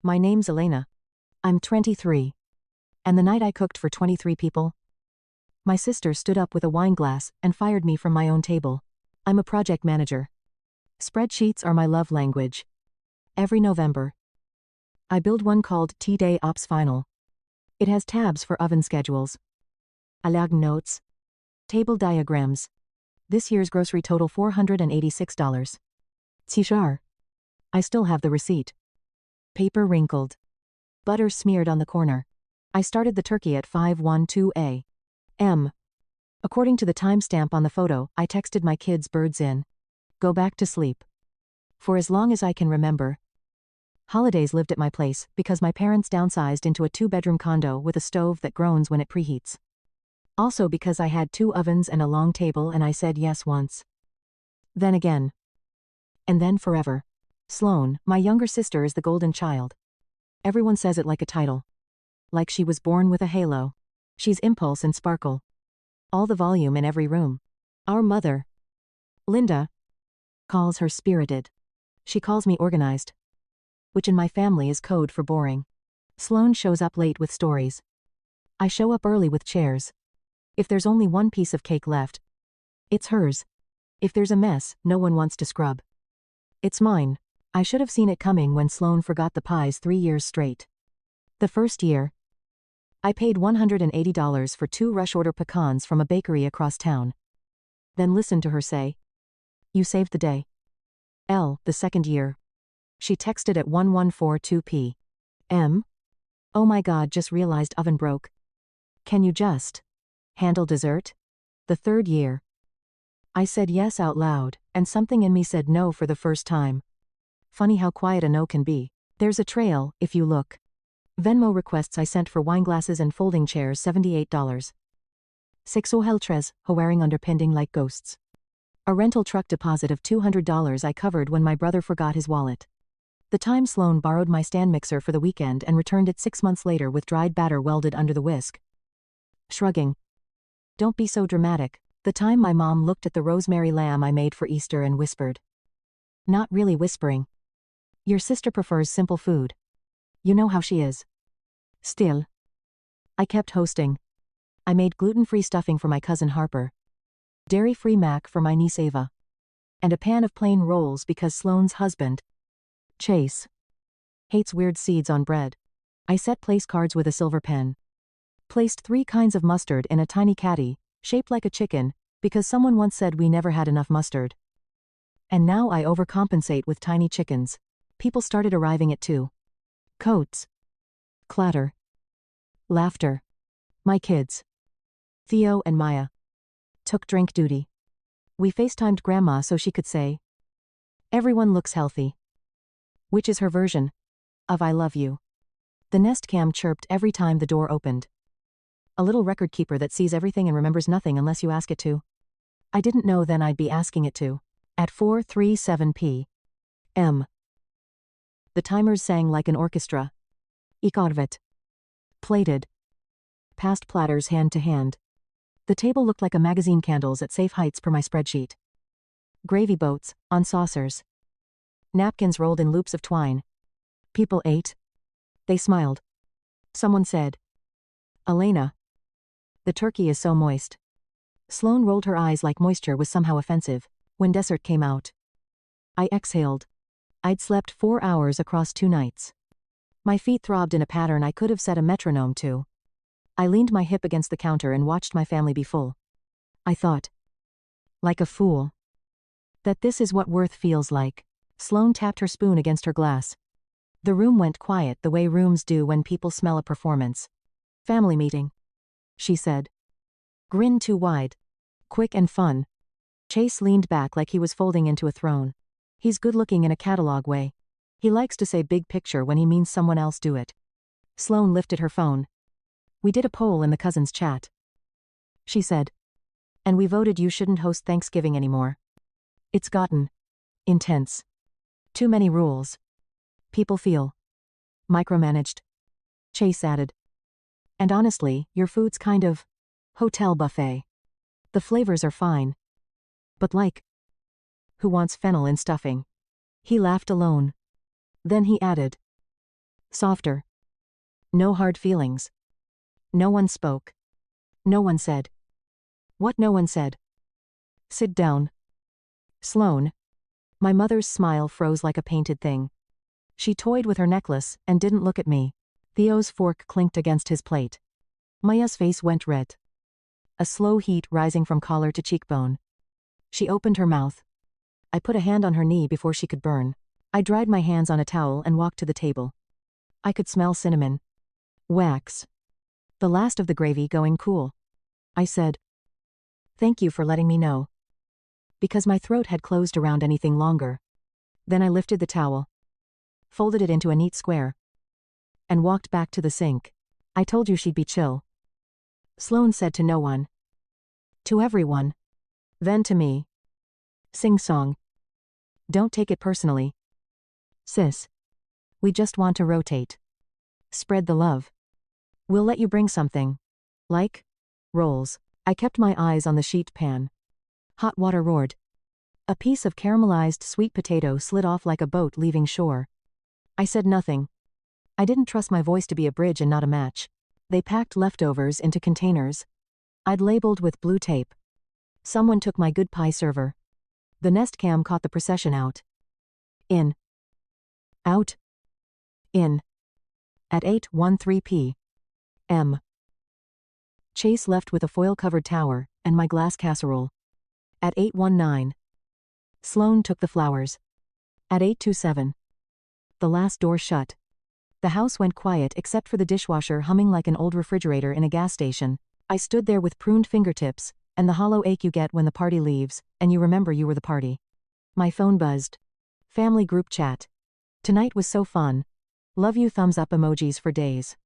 My name's Elena. I'm 23. And the night I cooked for 23 people, my sister stood up with a wine glass and fired me from my own table. I'm a project manager. Spreadsheets are my love language. Every November, I build one called T-Day Ops Final. It has tabs for oven schedules, alag notes, table diagrams. This year's grocery total $486. Tishar. I still have the receipt. Paper wrinkled. Butter smeared on the corner. I started the turkey at 5:12 a.m. According to the timestamp on the photo, I texted my kids birds in. Go back to sleep. For as long as I can remember, holidays lived at my place because my parents downsized into a 2-bedroom condo with a stove that groans when it preheats. Also because I had 2 ovens and a long table and I said yes once. Then again. And then forever. Sloane, my younger sister, is the golden child. Everyone says it like a title. Like she was born with a halo. She's impulse and sparkle. All the volume in every room. Our mother, Linda, calls her spirited. She calls me organized, which in my family is code for boring. Sloane shows up late with stories. I show up early with chairs. If there's only one piece of cake left, it's hers. If there's a mess, no one wants to scrub. It's mine. I should have seen it coming when Sloane forgot the pies 3 years straight. The first year, I paid $180 for 2 rush order pecans from a bakery across town. Then listened to her say, "You saved the day." The second year, she texted at 1142 p.m. "Oh my God, just realized oven broke. Can you just handle dessert?" The third year, I said yes out loud, and something in me said no for the first time. Funny how quiet a no can be. There's a trail, if you look. Venmo requests I sent for wineglasses and folding chairs $78. 6 oheltres, wearing underpending like ghosts. A rental truck deposit of $200 I covered when my brother forgot his wallet. The time Sloane borrowed my stand mixer for the weekend and returned it 6 months later with dried batter welded under the whisk. Shrugging. Don't be so dramatic. The time my mom looked at the rosemary lamb I made for Easter and whispered. Not really whispering. Your sister prefers simple food. You know how she is. Still. I kept hosting. I made gluten-free stuffing for my cousin Harper. Dairy-free mac for my niece Ava. And a pan of plain rolls because Sloane's husband, Chase, hates weird seeds on bread. I set place cards with a silver pen. Placed 3 kinds of mustard in a tiny caddy, shaped like a chicken, because someone once said we never had enough mustard. And now I overcompensate with tiny chickens. People started arriving at 2. Coats. Clatter. Laughter. My kids, Theo and Maya, took drink duty. We FaceTimed Grandma so she could say, "Everyone looks healthy." Which is her version of "I love you." The Nest Cam chirped every time the door opened. A little record keeper that sees everything and remembers nothing unless you ask it to. I didn't know then I'd be asking it to. At 4:37 p.m. The timers sang like an orchestra. Ikarvet. Plated. Passed platters hand to hand. The table looked like a magazine candles at safe heights per my spreadsheet. Gravy boats, on saucers. Napkins rolled in loops of twine. People ate. They smiled. Someone said, "Elena, the turkey is so moist." Sloane rolled her eyes like moisture was somehow offensive. When dessert came out, I exhaled. I'd slept 4 hours across 2 nights. My feet throbbed in a pattern I could have set a metronome to. I leaned my hip against the counter and watched my family be full. I thought, like a fool, that this is what worth feels like. Sloane tapped her spoon against her glass. The room went quiet the way rooms do when people smell a performance. "Family meeting," she said. Grin too wide. Quick and fun. Chase leaned back like he was folding into a throne. He's good-looking in a catalog way. He likes to say big picture when he means someone else do it. Sloane lifted her phone. "We did a poll in the cousins chat," she said. "And we voted you shouldn't host Thanksgiving anymore. It's gotten intense. Too many rules. People feel micromanaged." Chase added. "And honestly, your food's kind of hotel buffet. The flavors are fine. But like, who wants fennel in stuffing?" He laughed alone. Then he added, Softer. No hard feelings. No one spoke. No one said. What no one said? Sit down. Sloan. My mother's smile froze like a painted thing. She toyed with her necklace and didn't look at me. Theo's fork clinked against his plate. Maya's face went red. A slow heat rising from collar to cheekbone. She opened her mouth. I put a hand on her knee before she could burn. I dried my hands on a towel and walked to the table. I could smell cinnamon. Wax. The last of the gravy going cool. I said, "Thank you for letting me know." Because my throat had closed around anything longer. Then I lifted the towel, folded it into a neat square, and walked back to the sink. I told you she'd be chill. Sloan said to no one. To everyone. Then to me. Sing-song. Don't take it personally. Sis. We just want to rotate. Spread the love. We'll let you bring something. Like? Rolls. I kept my eyes on the sheet pan. Hot water roared. A piece of caramelized sweet potato slid off like a boat leaving shore. I said nothing. I didn't trust my voice to be a bridge and not a match. They packed leftovers into containers. I'd labeled with blue tape. Someone took my good pie server. The Nest Cam caught the procession out. In. Out. In. At 8:13 p.m. Chase left with a foil-covered tower and my glass casserole. At 8:19. Sloan took the flowers. At 8:27. The last door shut. The house went quiet except for the dishwasher humming like an old refrigerator in a gas station. I stood there with pruned fingertips, and the hollow ache you get when the party leaves, and you remember you were the party. My phone buzzed. Family group chat. Tonight was so fun. Love you thumbs up emojis for days.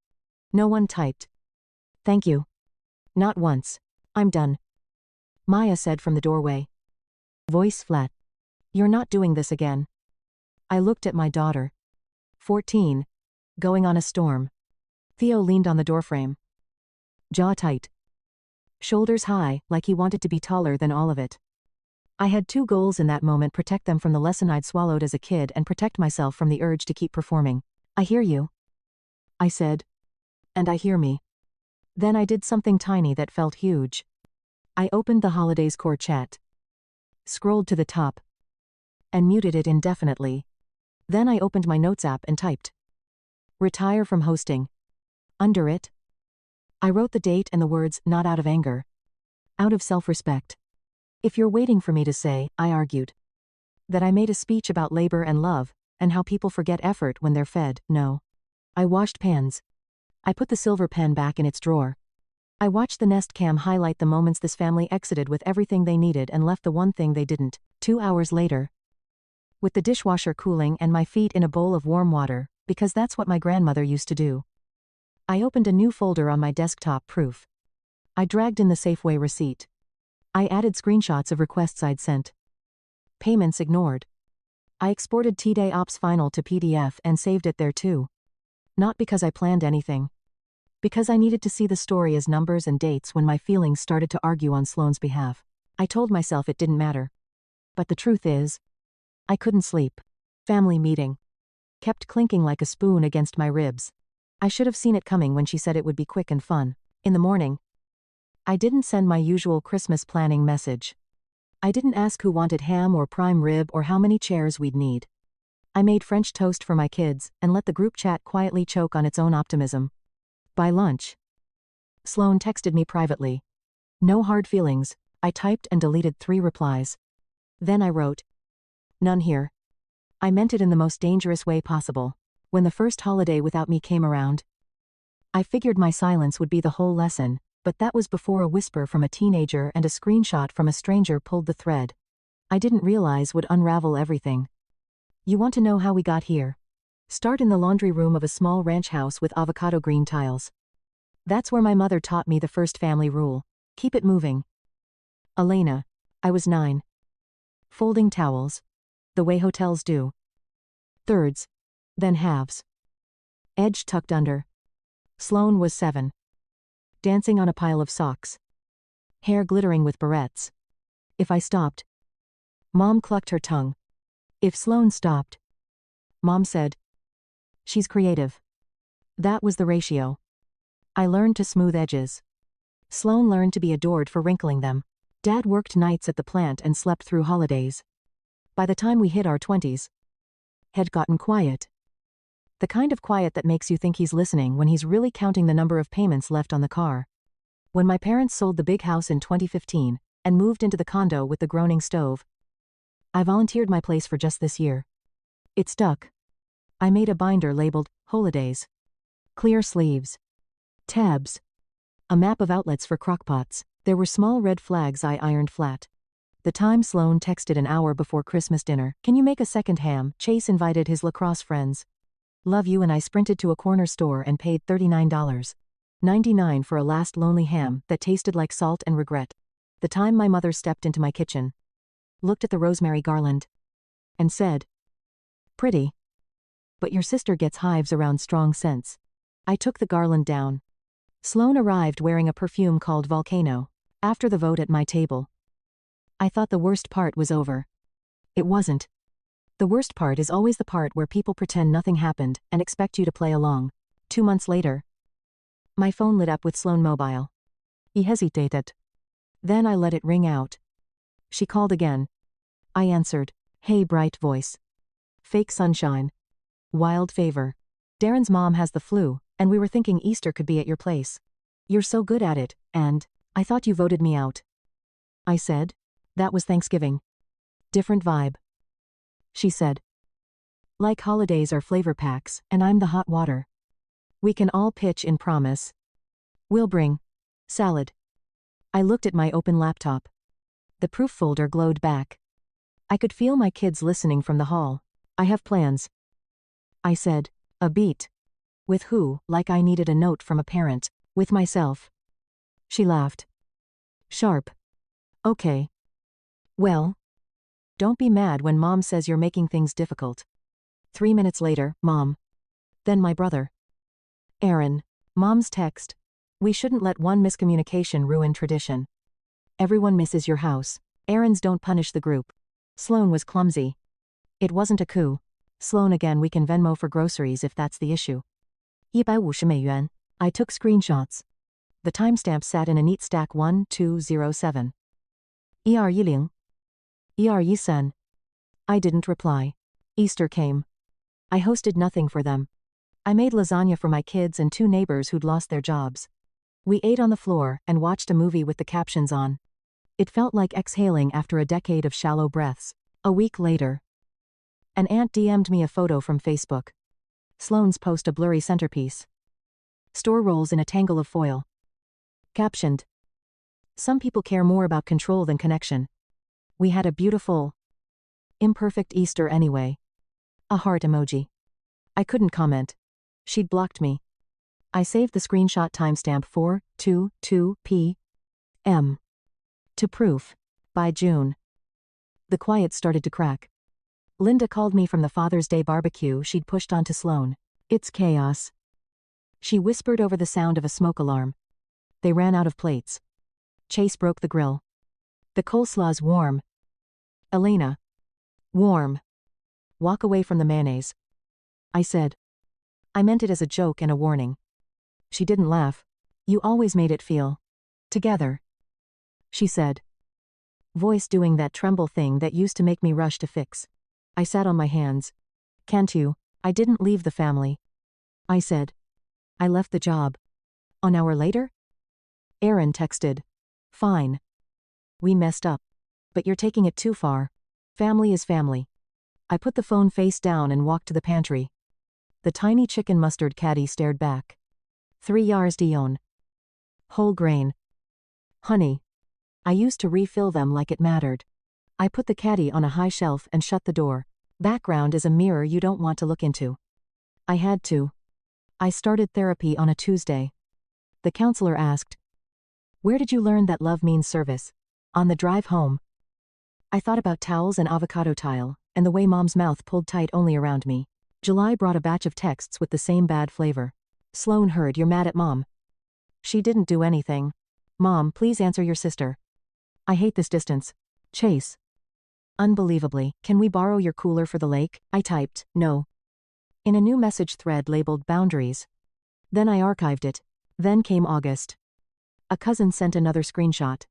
No one typed. Thank you. Not once. I'm done. Maya said from the doorway. Voice flat. You're not doing this again. I looked at my daughter. 14. Going on a storm. Theo leaned on the doorframe. Jaw tight. Shoulders high, like he wanted to be taller than all of it. I had two goals in that moment: protect them from the lesson I'd swallowed as a kid and protect myself from the urge to keep performing. I hear you. I said. And I hear me. Then I did something tiny that felt huge. I opened the Holidays core chat. Scrolled to the top. And muted it indefinitely. Then I opened my notes app and typed. Retire from hosting. Under it, I wrote the date and the words, not out of anger. Out of self-respect. If you're waiting for me to say, I argued. That I made a speech about labor and love, and how people forget effort when they're fed, no. I washed pans. I put the silver pen back in its drawer. I watched the Nest Cam highlight the moments this family exited with everything they needed and left the one thing they didn't. 2 hours later. With the dishwasher cooling and my feet in a bowl of warm water, because that's what my grandmother used to do. I opened a new folder on my desktop. Proof. I dragged in the Safeway receipt. I added screenshots of requests I'd sent. Payments ignored. I exported T-Day Ops Final to PDF and saved it there too. Not because I planned anything. Because I needed to see the story as numbers and dates when my feelings started to argue on Sloane's behalf. I told myself it didn't matter. But the truth is, I couldn't sleep. Family meeting. Kept clinking like a spoon against my ribs. I should have seen it coming when she said it would be quick and fun. In the morning, I didn't send my usual Christmas planning message. I didn't ask who wanted ham or prime rib or how many chairs we'd need. I made French toast for my kids and let the group chat quietly choke on its own optimism. By lunch, Sloane texted me privately. No hard feelings. I typed and deleted 3 replies. Then I wrote, none here. I meant it in the most dangerous way possible. When the first holiday without me came around, I figured my silence would be the whole lesson, but that was before a whisper from a teenager and a screenshot from a stranger pulled the thread I didn't realize would unravel everything. You want to know how we got here? Start in the laundry room of a small ranch house with avocado green tiles. That's where my mother taught me the first family rule. Keep it moving. Elena. I was 9. Folding towels. The way hotels do. Thirds. Then halves. Edge tucked under. Sloane was 7. Dancing on a pile of socks. Hair glittering with barrettes. If I stopped. Mom clucked her tongue. If Sloane stopped. Mom said. She's creative. That was the ratio. I learned to smooth edges. Sloane learned to be adored for wrinkling them. Dad worked nights at the plant and slept through holidays. By the time we hit our 20s, had gotten quiet. The kind of quiet that makes you think he's listening when he's really counting the number of payments left on the car. When my parents sold the big house in 2015 and moved into the condo with the groaning stove, I volunteered my place for just this year. It stuck. I made a binder labeled Holidays. Clear sleeves. Tabs. A map of outlets for crockpots. There were small red flags I ironed flat. The time Sloane texted an hour before Christmas dinner. Can you make a second ham? Chase invited his lacrosse friends. Love you, and I sprinted to a corner store and paid $39.99 for a last lonely ham that tasted like salt and regret. The time my mother stepped into my kitchen, looked at the rosemary garland, and said, "Pretty. But your sister gets hives around strong scents." I took the garland down. Sloane arrived wearing a perfume called Volcano. After the vote at my table, I thought the worst part was over. It wasn't. The worst part is always the part where people pretend nothing happened and expect you to play along. 2 months later, my phone lit up with Sloane Mobile. He hesitated. Then I let it ring out. She called again. I answered. Hey, bright voice. Fake sunshine. Wild favor. Darren's mom has the flu, and we were thinking Easter could be at your place. You're so good at it, and I thought you voted me out. I said. That was Thanksgiving. Different vibe. She said. Like holidays are flavor packs, and I'm the hot water. We can all pitch in, promise. We'll bring salad. I looked at my open laptop. The proof folder glowed back. I could feel my kids listening from the hall. I have plans. I said. A beat. With who? Like I needed a note from a parent. With myself. She laughed. Sharp. Okay. Well, don't be mad when Mom says you're making things difficult. 3 minutes later, Mom. Then my brother. Aaron. Mom's text. We shouldn't let one miscommunication ruin tradition. Everyone misses your house. Aaron's don't punish the group. Sloane was clumsy. It wasn't a coup. Sloane again, we can Venmo for groceries if that's the issue. 150美元. I took screenshots. The timestamp sat in a neat stack. 1207. ER10. ER13. I didn't reply. Easter came. I hosted nothing for them. I made lasagna for my kids and 2 neighbors who'd lost their jobs. We ate on the floor and watched a movie with the captions on. It felt like exhaling after a decade of shallow breaths. A week later, an aunt DM'd me a photo from Facebook. Sloane's post, a blurry centerpiece. Store rolls in a tangle of foil. Captioned. Some people care more about control than connection. We had a beautiful, imperfect Easter anyway. A heart emoji. I couldn't comment. She'd blocked me. I saved the screenshot, timestamp 4:22 p.m. to proof. By June, the quiet started to crack. Linda called me from the Father's Day barbecue she'd pushed onto Sloane. It's chaos. She whispered over the sound of a smoke alarm. They ran out of plates. Chase broke the grill. The coleslaw's warm. Elena. Warm. Walk away from the mayonnaise. I said. I meant it as a joke and a warning. She didn't laugh. You always made it feel together, she said. Voice doing that tremble thing that used to make me rush to fix. I sat on my hands. Can't you? I didn't leave the family. I said. I left the job. An hour later? Aaron texted. Fine. We messed up. But you're taking it too far. Family is family. I put the phone face down and walked to the pantry. The tiny chicken mustard caddy stared back. 3 yards d'on. Whole grain. Honey. I used to refill them like it mattered. I put the caddy on a high shelf and shut the door. Background is a mirror you don't want to look into. I had to. I started therapy on a Tuesday. The counselor asked, where did you learn that love means service? On the drive home. I thought about towels and avocado tile, and the way Mom's mouth pulled tight only around me. July brought a batch of texts with the same bad flavor. Sloane heard, you're mad at Mom. She didn't do anything. Mom, please answer your sister. I hate this distance. Chase. Unbelievably, can we borrow your cooler for the lake? I typed, no. In a new message thread labeled boundaries. Then I archived it. Then came August. A cousin sent another screenshot.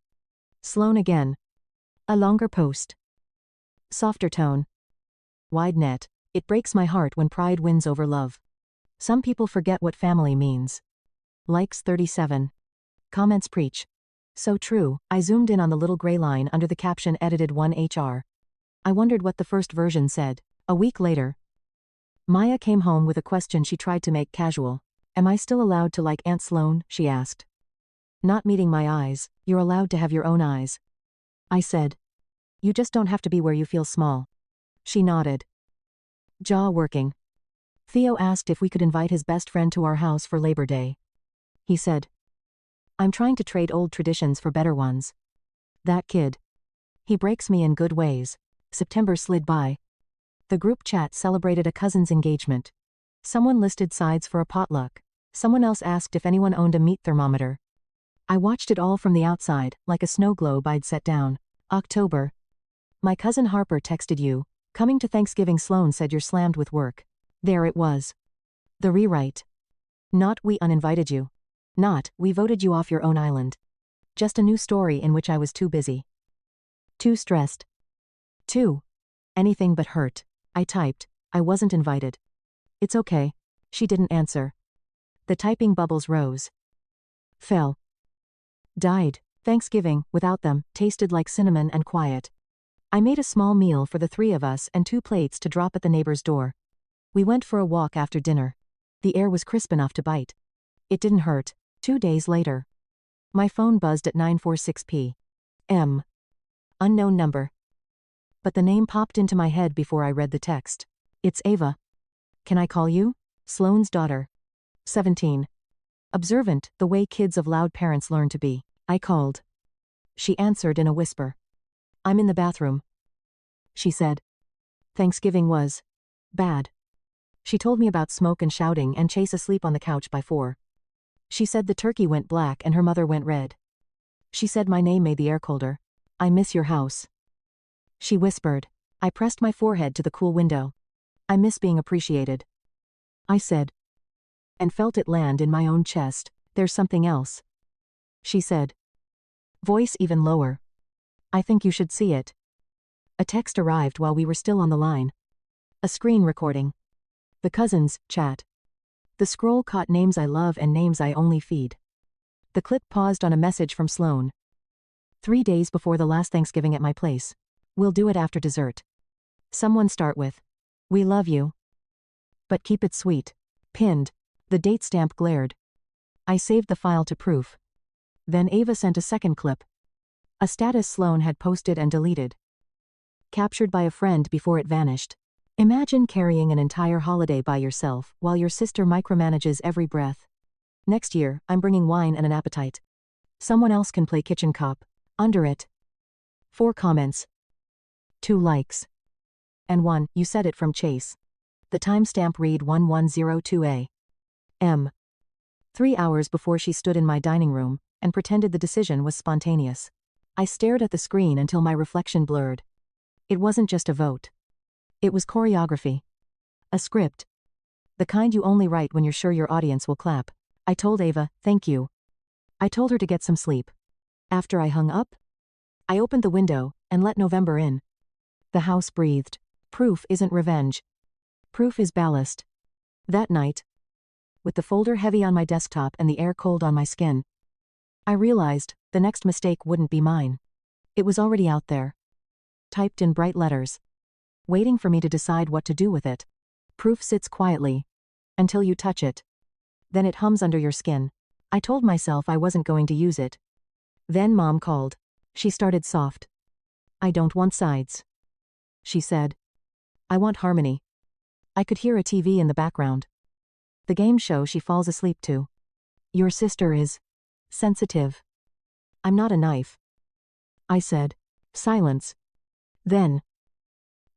Sloan again. A longer post. Softer tone. Wide net. It breaks my heart when pride wins over love. Some people forget what family means. Likes 37. Comments preach. So true. I zoomed in on the little gray line under the caption edited 1HR. I wondered what the first version said. A week later. Maya came home with a question she tried to make casual. Am I still allowed to like Aunt Sloan? She asked. Not meeting my eyes. You're allowed to have your own eyes. I said. You just don't have to be where you feel small. She nodded. Jaw working. Theo asked if we could invite his best friend to our house for Labor Day. He said. I'm trying to trade old traditions for better ones. That kid. He breaks me in good ways. September slid by. The group chat celebrated a cousin's engagement. Someone listed sides for a potluck. Someone else asked if anyone owned a meat thermometer. I watched it all from the outside, like a snow globe I'd set down. October. My cousin Harper texted you. Coming to Thanksgiving. Sloan said you're slammed with work. There it was. The rewrite. Not we uninvited you. Not we voted you off your own island. Just a new story in which I was too busy. Too stressed. Too. Anything but hurt. I typed. I wasn't invited. It's okay. She didn't answer. The typing bubbles rose. Fell. Died. Thanksgiving, without them, tasted like cinnamon and quiet. I made a small meal for the three of us and 2 plates to drop at the neighbor's door. We went for a walk after dinner. The air was crisp enough to bite. It didn't hurt. 2 days later. My phone buzzed at 9:46 p.m. Unknown number. But the name popped into my head before I read the text. It's Ava. Can I call you? Sloane's daughter. 17. Observant, the way kids of loud parents learn to be. I called. She answered in a whisper. I'm in the bathroom. She said. Thanksgiving was bad. She told me about smoke and shouting and Chase asleep on the couch by 4. She said the turkey went black and her mother went red. She said my name made the air colder. I miss your house. She whispered. I pressed my forehead to the cool window. I miss being appreciated. I said. And felt it land in my own chest. There's something else. She said. Voice even lower. I think you should see it. A text arrived while we were still on the line. A screen recording. The cousins, chat. The scroll caught names I love and names I only feed. The clip paused on a message from Sloan. 3 days before the last Thanksgiving at my place. We'll do it after dessert. Someone start with. We love you. But keep it sweet. Pinned. The date stamp glared. I saved the file to proof. Then Ava sent a second clip. A status Sloan had posted and deleted. Captured by a friend before it vanished. Imagine carrying an entire holiday by yourself while your sister micromanages every breath. Next year, I'm bringing wine and an appetite. Someone else can play kitchen cop. Under it. 4 comments. 2 likes. And 1, you said it from Chase. The timestamp read 1102 a.m. 3 hours before she stood in my dining room and pretended the decision was spontaneous. I stared at the screen until my reflection blurred. It wasn't just a vote. It was choreography. A script. The kind you only write when you're sure your audience will clap. I told Ava, thank you. I told her to get some sleep. After I hung up, I opened the window and let November in. The house breathed. Proof isn't revenge. Proof is ballast. That night, with the folder heavy on my desktop and the air cold on my skin, I realized the next mistake wouldn't be mine. It was already out there. Typed in bright letters. Waiting for me to decide what to do with it. Proof sits quietly. Until you touch it. Then it hums under your skin. I told myself I wasn't going to use it. Then Mom called. She started soft. I don't want sides. She said. I want harmony. I could hear a TV in the background. The game show she falls asleep to. Your sister is sensitive. I'm not a knife. I said. Silence. Then.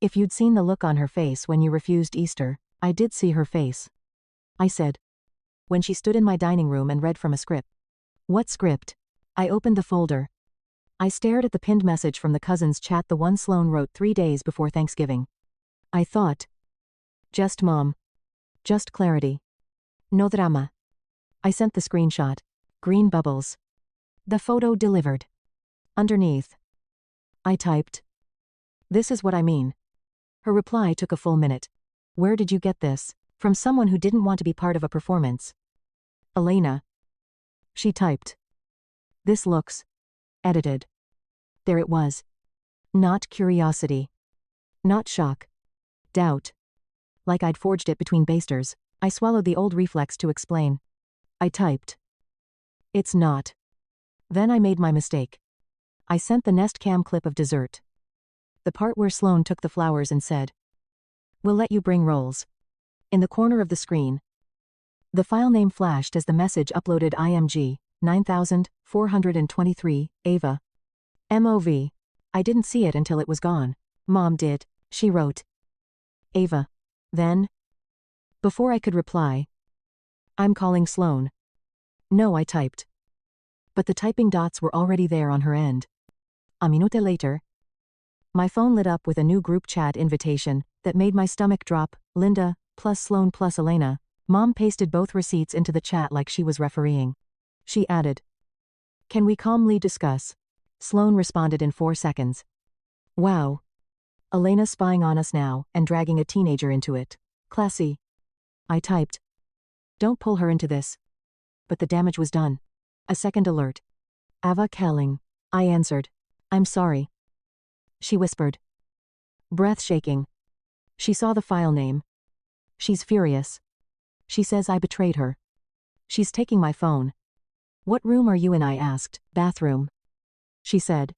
If you'd seen the look on her face when you refused Easter, I did see her face. I said. When she stood in my dining room and read from a script. What script? I opened the folder. I stared at the pinned message from the cousins chat, the one Sloan wrote 3 days before Thanksgiving. I thought. Just mom. Just clarity. No drama. I sent the screenshot. Green bubbles. The photo delivered. Underneath. I typed. This is what I mean. Her reply took a full minute. Where did you get this? From someone who didn't want to be part of a performance. Elena. She typed. This looks edited. There it was. Not curiosity. Not shock. Doubt. Like I'd forged it between basters. I swallowed the old reflex to explain. I typed. It's not. Then I made my mistake. I sent the Nest Cam clip of dessert. The part where Sloane took the flowers and said, "We'll let you bring rolls." In the corner of the screen. The file name flashed as the message uploaded IMG, 9423, Ava. MOV. I didn't see it until it was gone. Mom did, she wrote. Ava. Then? Before I could reply. I'm calling Sloane. No, I typed. But the typing dots were already there on her end. A minute later. My phone lit up with a new group chat invitation that made my stomach drop. Linda, plus Sloane plus Elena. Mom pasted both receipts into the chat like she was refereeing. She added. Can we calmly discuss? Sloane responded in 4 seconds. Wow. Elena spying on us now and dragging a teenager into it. Classy. I typed. Don't pull her into this. But the damage was done. A second alert. Ava Kelling. I answered. I'm sorry. She whispered. Breath shaking. She saw the file name. She's furious. She says I betrayed her. She's taking my phone. What room are you in? I asked. Bathroom. She said.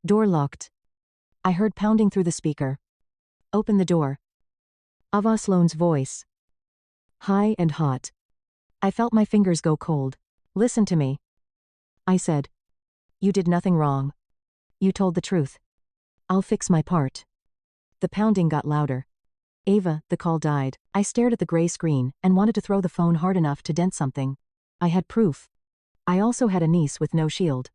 Door locked. I heard pounding through the speaker. Open the door. Ava Sloane's voice. High and hot. I felt my fingers go cold. Listen to me. I said. You did nothing wrong. You told the truth. I'll fix my part. The pounding got louder. Ava, the call died. I stared at the gray screen and wanted to throw the phone hard enough to dent something. I had proof. I also had a niece with no shield.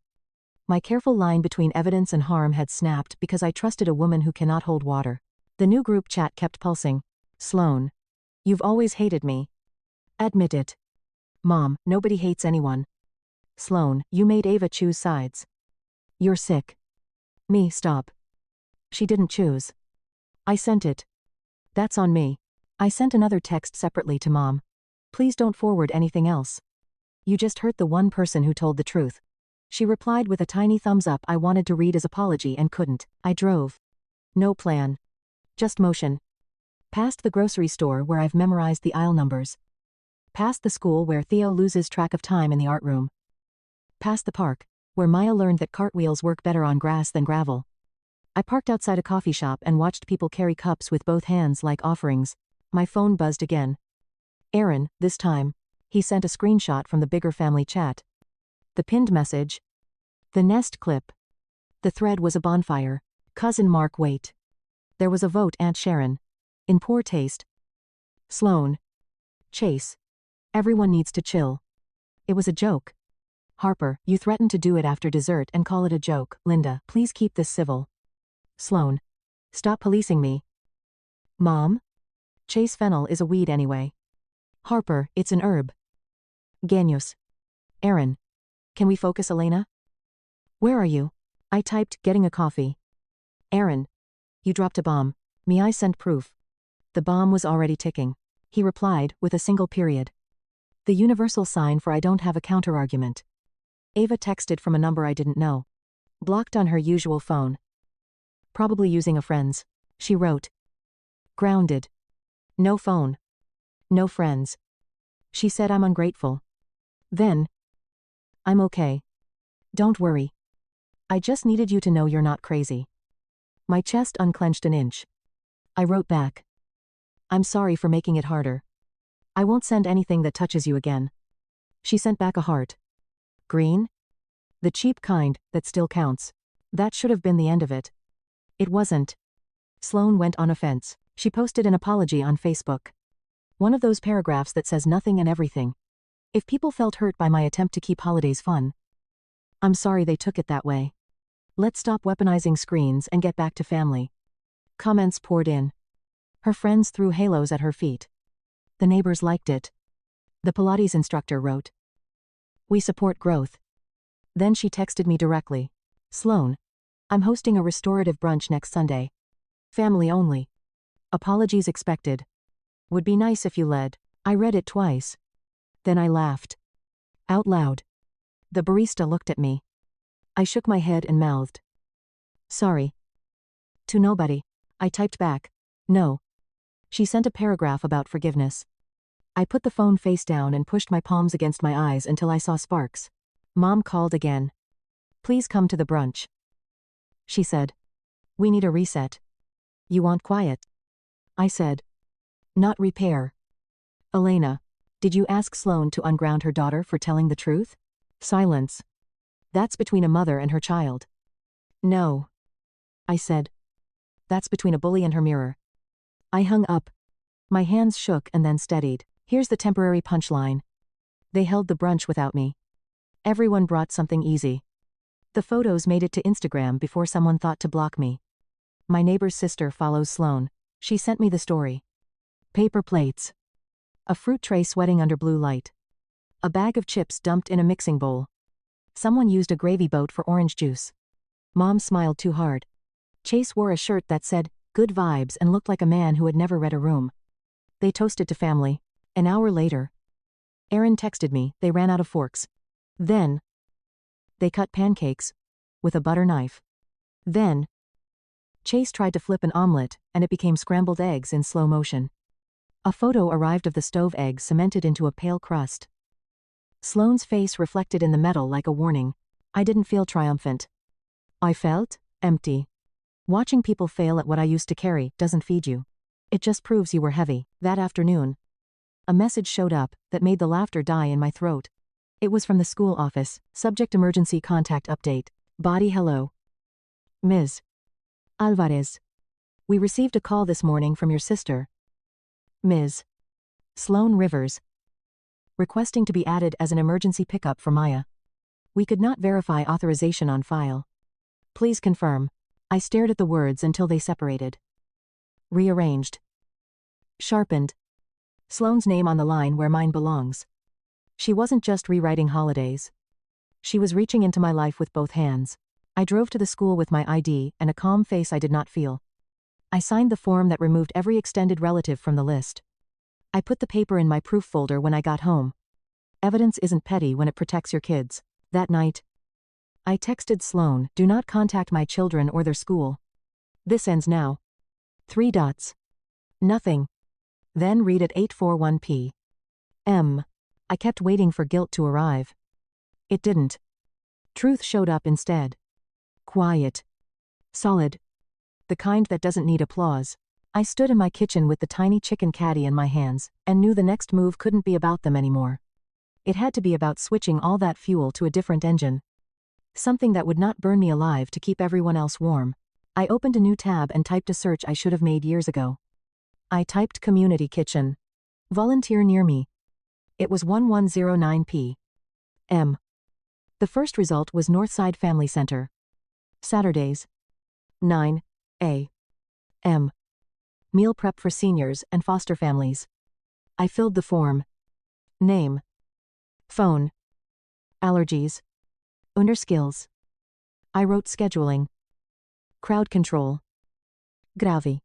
My careful line between evidence and harm had snapped because I trusted a woman who cannot hold water. The new group chat kept pulsing. Sloane. You've always hated me. Admit it. Mom, nobody hates anyone. Sloane, you made Ava choose sides. You're sick. Me, stop. She didn't choose. I sent it. That's on me. I sent another text separately to Mom. Please don't forward anything else. You just hurt the one person who told the truth. She replied with a tiny thumbs up. I wanted to read his apology and couldn't. I drove. No plan. Just motion. Past the grocery store where I've memorized the aisle numbers. Past the school where Theo loses track of time in the art room. Past the park, where Maya learned that cartwheels work better on grass than gravel. I parked outside a coffee shop and watched people carry cups with both hands like offerings. My phone buzzed again. Aaron, this time. He sent a screenshot from the bigger family chat. The pinned message. The Nest clip. The thread was a bonfire. Cousin Mark wait. There was a vote Aunt Sharon. In poor taste. Sloane. Chase. Everyone needs to chill. It was a joke. Harper, you threatened to do it after dessert and call it a joke. Linda, please keep this civil. Sloane. Stop policing me. Mom? Chase fennel is a weed anyway. Harper, it's an herb. Genius. Aaron. Can we focus, Elena? Where are you? I typed, getting a coffee. Aaron. You dropped a bomb. Me, I sent proof. The bomb was already ticking. He replied, with a single period. The universal sign for I don't have a counterargument. Ava texted from a number I didn't know. Blocked on her usual phone. Probably using a friend's. She wrote. Grounded. No phone. No friends. She said I'm ungrateful. Then. I'm okay. Don't worry. I just needed you to know you're not crazy. My chest unclenched an inch. I wrote back. I'm sorry for making it harder. I won't send anything that touches you again. She sent back a heart. Green? The cheap kind that still counts. That should have been the end of it. It wasn't. Sloane went on offense. She posted an apology on Facebook. One of those paragraphs that says nothing and everything. If people felt hurt by my attempt to keep holidays fun. I'm sorry they took it that way. Let's stop weaponizing screens and get back to family. Comments poured in. Her friends threw halos at her feet. The neighbors liked it. The Pilates instructor wrote. We support growth. Then she texted me directly. Sloan. I'm hosting a restorative brunch next Sunday. Family only. Apologies expected. Would be nice if you led. I read it twice. Then I laughed. Out loud. The barista looked at me. I shook my head and mouthed. Sorry. To nobody. I typed back. No. She sent a paragraph about forgiveness. I put the phone face down and pushed my palms against my eyes until I saw sparks. Mom called again. Please come to the brunch. She said. We need a reset. You want quiet? I said. Not repair. Elena, did you ask Sloan to unground her daughter for telling the truth? Silence. That's between a mother and her child. No. I said. That's between a bully and her mirror. I hung up. My hands shook and then steadied. Here's the temporary punchline. They held the brunch without me. Everyone brought something easy. The photos made it to Instagram before someone thought to block me. My neighbor's sister follows Sloan. She sent me the story. Paper plates. A fruit tray sweating under blue light. A bag of chips dumped in a mixing bowl. Someone used a gravy boat for orange juice. Mom smiled too hard. Chase wore a shirt that said, good vibes, and looked like a man who had never read a room. They toasted to family. An hour later. Aaron texted me, they ran out of forks. Then. They cut pancakes. With a butter knife. Then. Chase tried to flip an omelet, and it became scrambled eggs in slow motion. A photo arrived of the stove eggs cemented into a pale crust. Sloane's face reflected in the metal like a warning. I didn't feel triumphant. I felt empty. Watching people fail at what I used to carry doesn't feed you. It just proves you were heavy. That afternoon, a message showed up that made the laughter die in my throat. It was from the school office. Subject: emergency contact update. Body: hello. Ms. Alvarez. We received a call this morning from your sister, Ms. Sloan Rivers, requesting to be added as an emergency pickup for Maya. We could not verify authorization on file. Please confirm. I stared at the words until they separated. Rearranged. Sharpened. Sloane's name on the line where mine belongs. She wasn't just rewriting holidays. She was reaching into my life with both hands. I drove to the school with my ID and a calm face I did not feel. I signed the form that removed every extended relative from the list. I put the paper in my proof folder when I got home. Evidence isn't petty when it protects your kids. That night, I texted Sloan, do not contact my children or their school. This ends now. 3 dots. Nothing. Then read at 8:41 p.m. I kept waiting for guilt to arrive. It didn't. Truth showed up instead. Quiet. Solid. The kind that doesn't need applause. I stood in my kitchen with the tiny chicken caddy in my hands, and knew the next move couldn't be about them anymore. It had to be about switching all that fuel to a different engine. Something that would not burn me alive to keep everyone else warm. I opened a new tab and typed a search I should have made years ago. I typed community kitchen. Volunteer near me. It was 1109 p.m. The first result was Northside Family Center. Saturdays. 9 a.m. Meal prep for seniors and foster families. I filled the form. Name. Phone. Allergies. Under skills. I wrote scheduling. Crowd control. Gravi.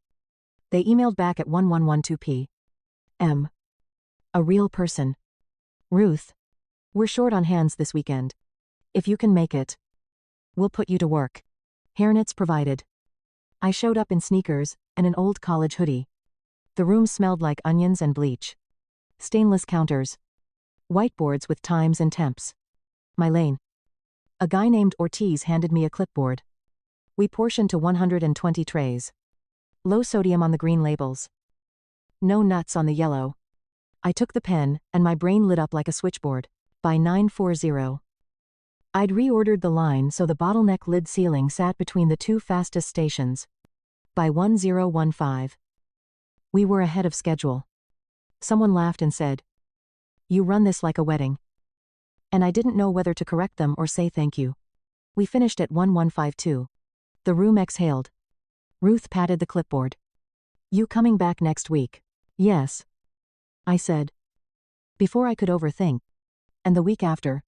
They emailed back at 1112 p.m. A real person. Ruth. We're short on hands this weekend. If you can make it, we'll put you to work. Hairnets provided. I showed up in sneakers and an old college hoodie. The room smelled like onions and bleach. Stainless counters. Whiteboards with times and temps. My lane. A guy named Ortiz handed me a clipboard. We portioned to 120 trays. Low sodium on the green labels. No nuts on the yellow. I took the pen, and my brain lit up like a switchboard. By 9:40. I'd reordered the line so the bottleneck lid ceiling sat between the 2 fastest stations. By 10:15. We were ahead of schedule. Someone laughed and said, "You run this like a wedding." And I didn't know whether to correct them or say thank you. We finished at 1152. The room exhaled. Ruth patted the clipboard. "You coming back next week?" "Yes," I said. Before I could overthink. And the week after,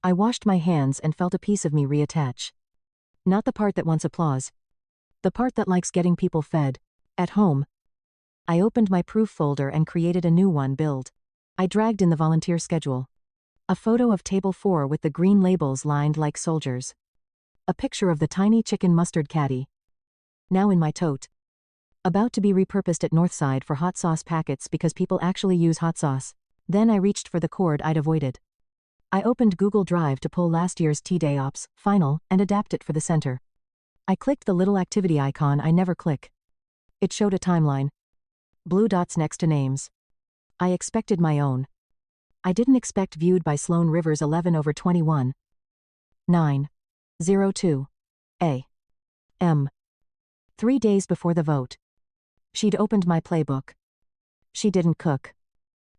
I washed my hands and felt a piece of me reattach. Not the part that wants applause. The part that likes getting people fed. At home. I opened my proof folder and created a new one build. I dragged in the volunteer schedule. A photo of table 4 with the green labels lined like soldiers. A picture of the tiny chicken mustard caddy. Now in my tote. About to be repurposed at Northside for hot sauce packets because people actually use hot sauce. Then I reached for the cord I'd avoided. I opened Google Drive to pull last year's T-Day Ops, final, and adapt it for the center. I clicked the little activity icon I never click. It showed a timeline. Blue dots next to names. I expected my own. I didn't expect viewed by Sloan Rivers 11/21. 9:02 a.m. 3 days before the vote. She'd opened my playbook. She didn't cook.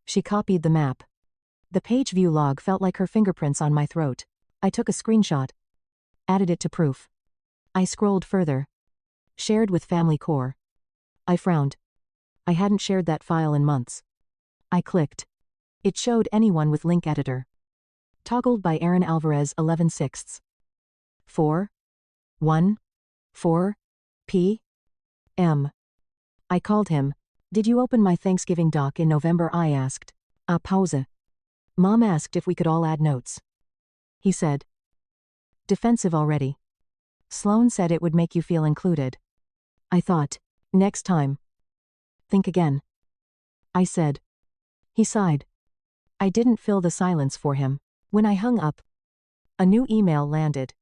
She copied the map. The page view log felt like her fingerprints on my throat. I took a screenshot. Added it to proof. I scrolled further. Shared with Family Core. I frowned. I hadn't shared that file in months. I clicked. It showed anyone with link editor. Toggled by Aaron Alvarez 11/6. 4:14 p.m. I called him. Did you open my Thanksgiving doc in November? I asked. Pause. Mom asked if we could all add notes. He said. Defensive already. Sloan said it would make you feel included. I thought. Next time. Think again. I said. He sighed. I didn't fill the silence for him. When I hung up, a new email landed.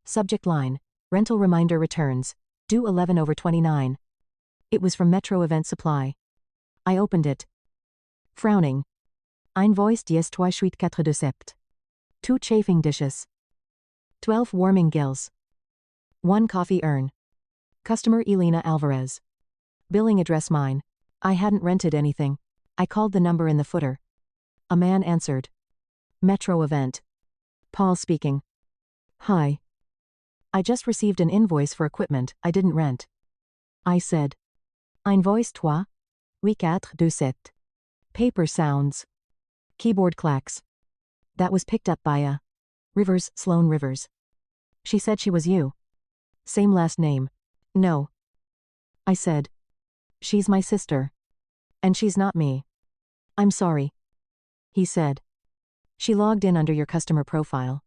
Subject line, rental reminder returns, due 11/29. It was from Metro Event Supply. I opened it. Frowning. Invoice 10/4 sept. 2 chafing dishes. 12 warming gills. 1 coffee urn. Customer Elena Alvarez. Billing address mine. I hadn't rented anything. I called the number in the footer. A man answered. Metro Event. Paul speaking. Hi. I just received an invoice for equipment I didn't rent. I said. Invoice 3/4 Paper sounds. Keyboard clacks. That was picked up by a Rivers, Sloan Rivers. She said she was you. Same last name. No. I said. She's my sister. And she's not me. I'm sorry. He said. She logged in under your customer profile.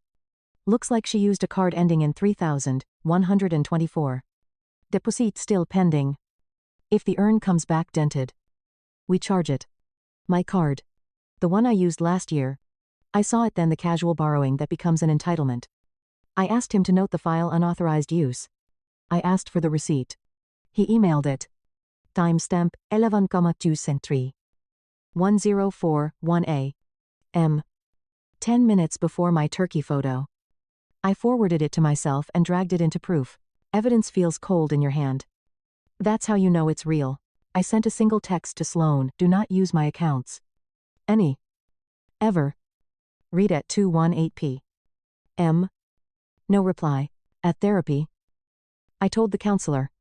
Looks like she used a card ending in 3124. Deposit still pending. If the urn comes back dented, we charge it. My card. The one I used last year. I saw it then, the casual borrowing that becomes an entitlement. I asked him to note the file unauthorized use. I asked for the receipt. He emailed it. Timestamp 11:23. 1041 a.m. 10 minutes before my turkey photo. I forwarded it to myself and dragged it into proof. Evidence feels cold in your hand. That's how you know it's real. I sent a single text to Sloan, do not use my accounts. Any. Ever. Read at 2:18 p.m. No reply. At therapy. I told the counselor.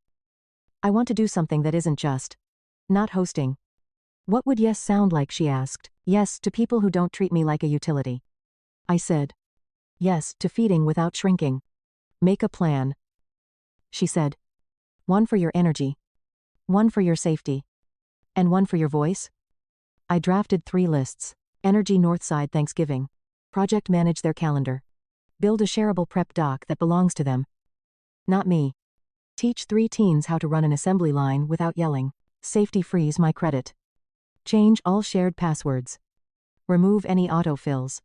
I want to do something that isn't just. Not hosting. What would yes sound like, she asked. Yes to people who don't treat me like a utility. I said. Yes to feeding without shrinking. Make a plan. She said. 1 for your energy. 1 for your safety. And 1 for your voice? I drafted 3 lists. Energy Northside Thanksgiving. Project manage their calendar. Build a shareable prep doc that belongs to them. Not me. Teach 3 teens how to run an assembly line without yelling. Safety freeze my credit. Change all shared passwords. Remove any autofills.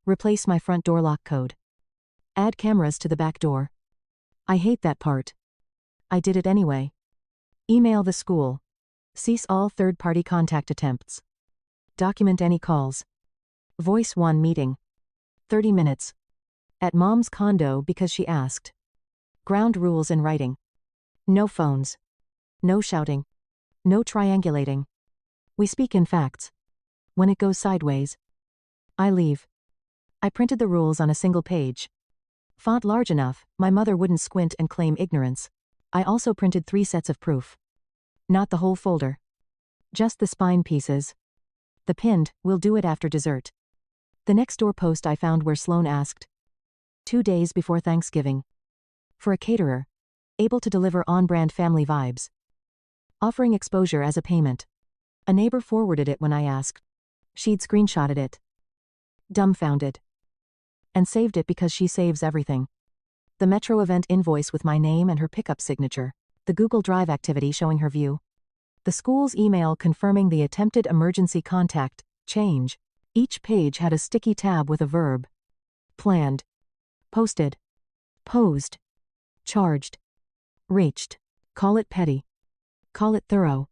Replace my front door lock code. Add cameras to the back door. I hate that part. I did it anyway. Email the school. Cease all third-party contact attempts. Document any calls. Voice 1 meeting. 30 minutes. At mom's condo because she asked. Ground rules in writing. No phones. No shouting. No triangulating. We speak in facts. When it goes sideways, I leave. I printed the rules on a single page. Font large enough, my mother wouldn't squint and claim ignorance. I also printed 3 sets of proof. Not the whole folder. Just the spine pieces. The pinned, "We'll do it after dessert." The next door post I found where Sloan asked. 2 days before Thanksgiving. For a caterer. Able to deliver on-brand family vibes. Offering exposure as a payment. A neighbor forwarded it when I asked. She'd screenshotted it. Dumbfounded. And saved it because she saves everything. The Metro event invoice with my name and her pickup signature. The Google Drive activity showing her view. The school's email confirming the attempted emergency contact, change. Each page had a sticky tab with a verb. Planned. Posted. Posed. Charged. Reached. Call it petty. Call it thorough.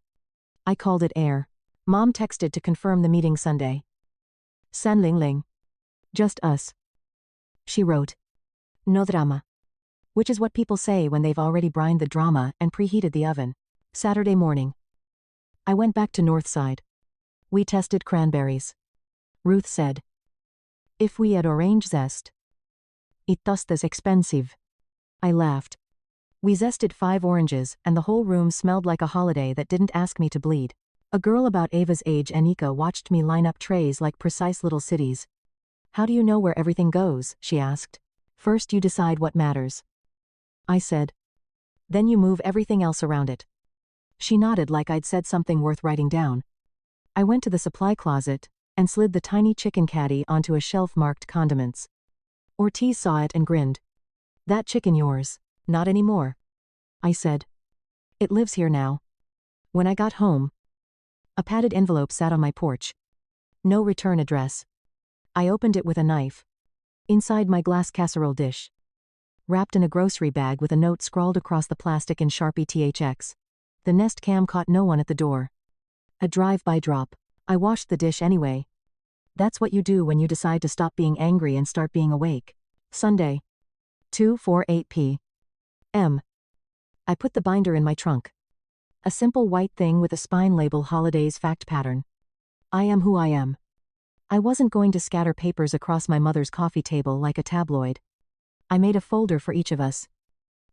I called it air. Mom texted to confirm the meeting Sunday. San Ling Ling. Just us. She wrote. No drama. Which is what people say when they've already brined the drama and preheated the oven. Saturday morning. I went back to Northside. We tested cranberries. Ruth said. If we had orange zest. It is expensive. I laughed. We zested 5 oranges, and the whole room smelled like a holiday that didn't ask me to bleed. A girl about Ava's age, Anika, watched me line up trays like precise little cities. How do you know where everything goes? She asked. First you decide what matters. I said. Then you move everything else around it. She nodded like I'd said something worth writing down. I went to the supply closet and slid the tiny chicken caddy onto a shelf marked condiments. Ortiz saw it and grinned. That chicken yours? Not anymore. I said. It lives here now. When I got home, a padded envelope sat on my porch. No return address. I opened it with a knife. Inside my glass casserole dish. Wrapped in a grocery bag with a note scrawled across the plastic in Sharpie THX. The Nest Cam caught no one at the door. A drive-by drop. I washed the dish anyway. That's what you do when you decide to stop being angry and start being awake. Sunday. 2:48 p.m. I put the binder in my trunk. A simple white thing with a spine label Holidays fact pattern. I am who I am. I wasn't going to scatter papers across my mother's coffee table like a tabloid. I made a folder for each of us.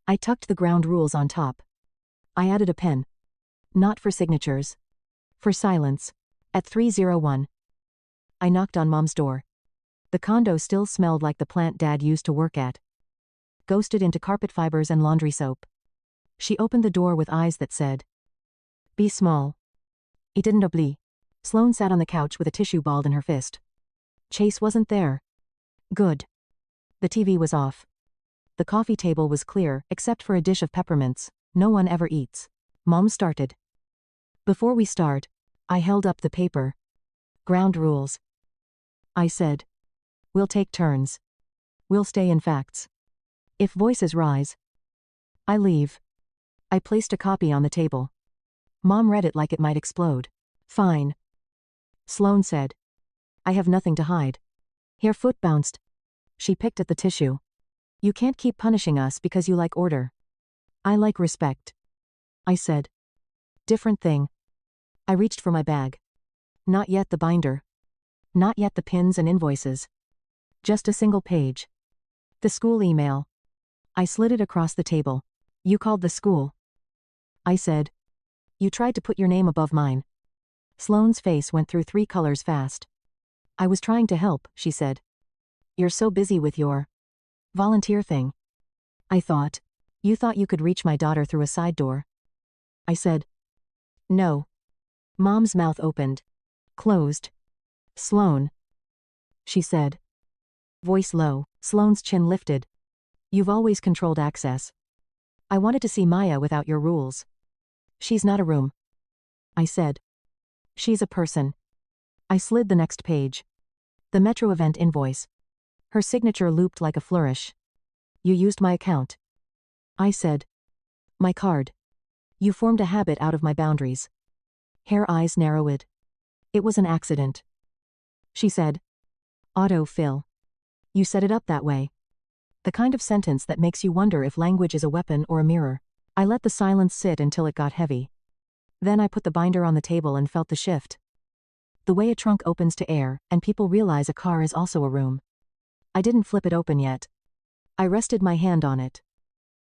I tucked the ground rules on top. I added a pen. Not for signatures. For silence. At 3:01. I knocked on Mom's door. The condo still smelled like the plant Dad used to work at. Ghosted into carpet fibers and laundry soap. She opened the door with eyes that said, "Be small." It didn't oubli. Sloan sat on the couch with a tissue balled in her fist. Chase wasn't there. Good. The TV was off. The coffee table was clear, except for a dish of peppermints. No one ever eats. Mom started. Before we start, I held up the paper. Ground rules. I said. We'll take turns. We'll stay in facts. If voices rise, I leave. I placed a copy on the table. Mom read it like it might explode. Fine. Sloan said. I have nothing to hide. Her foot bounced. She picked at the tissue. You can't keep punishing us because you like order. I like respect. I said. Different thing. I reached for my bag. Not yet the binder. Not yet the pins and invoices. Just a single page. The school email. I slid it across the table. You called the school. I said. You tried to put your name above mine. Sloane's face went through 3 colors fast. I was trying to help, she said. You're so busy with your volunteer thing. I thought. You thought you could reach my daughter through a side door. I said. No. Mom's mouth opened. Closed. Sloan. She said. Voice low. Sloane's chin lifted. You've always controlled access. I wanted to see Maya without your rules. She's not a room. I said. She's a person. I slid the next page. The Metro event invoice. Her signature looped like a flourish. You used my account. I said. My card. You formed a habit out of my boundaries. Her eyes narrowed. It was an accident. She said. Auto-fill. You set it up that way. The kind of sentence that makes you wonder if language is a weapon or a mirror. I let the silence sit until it got heavy. Then I put the binder on the table and felt the shift. The way a trunk opens to air, and people realize a car is also a room. I didn't flip it open yet. I rested my hand on it.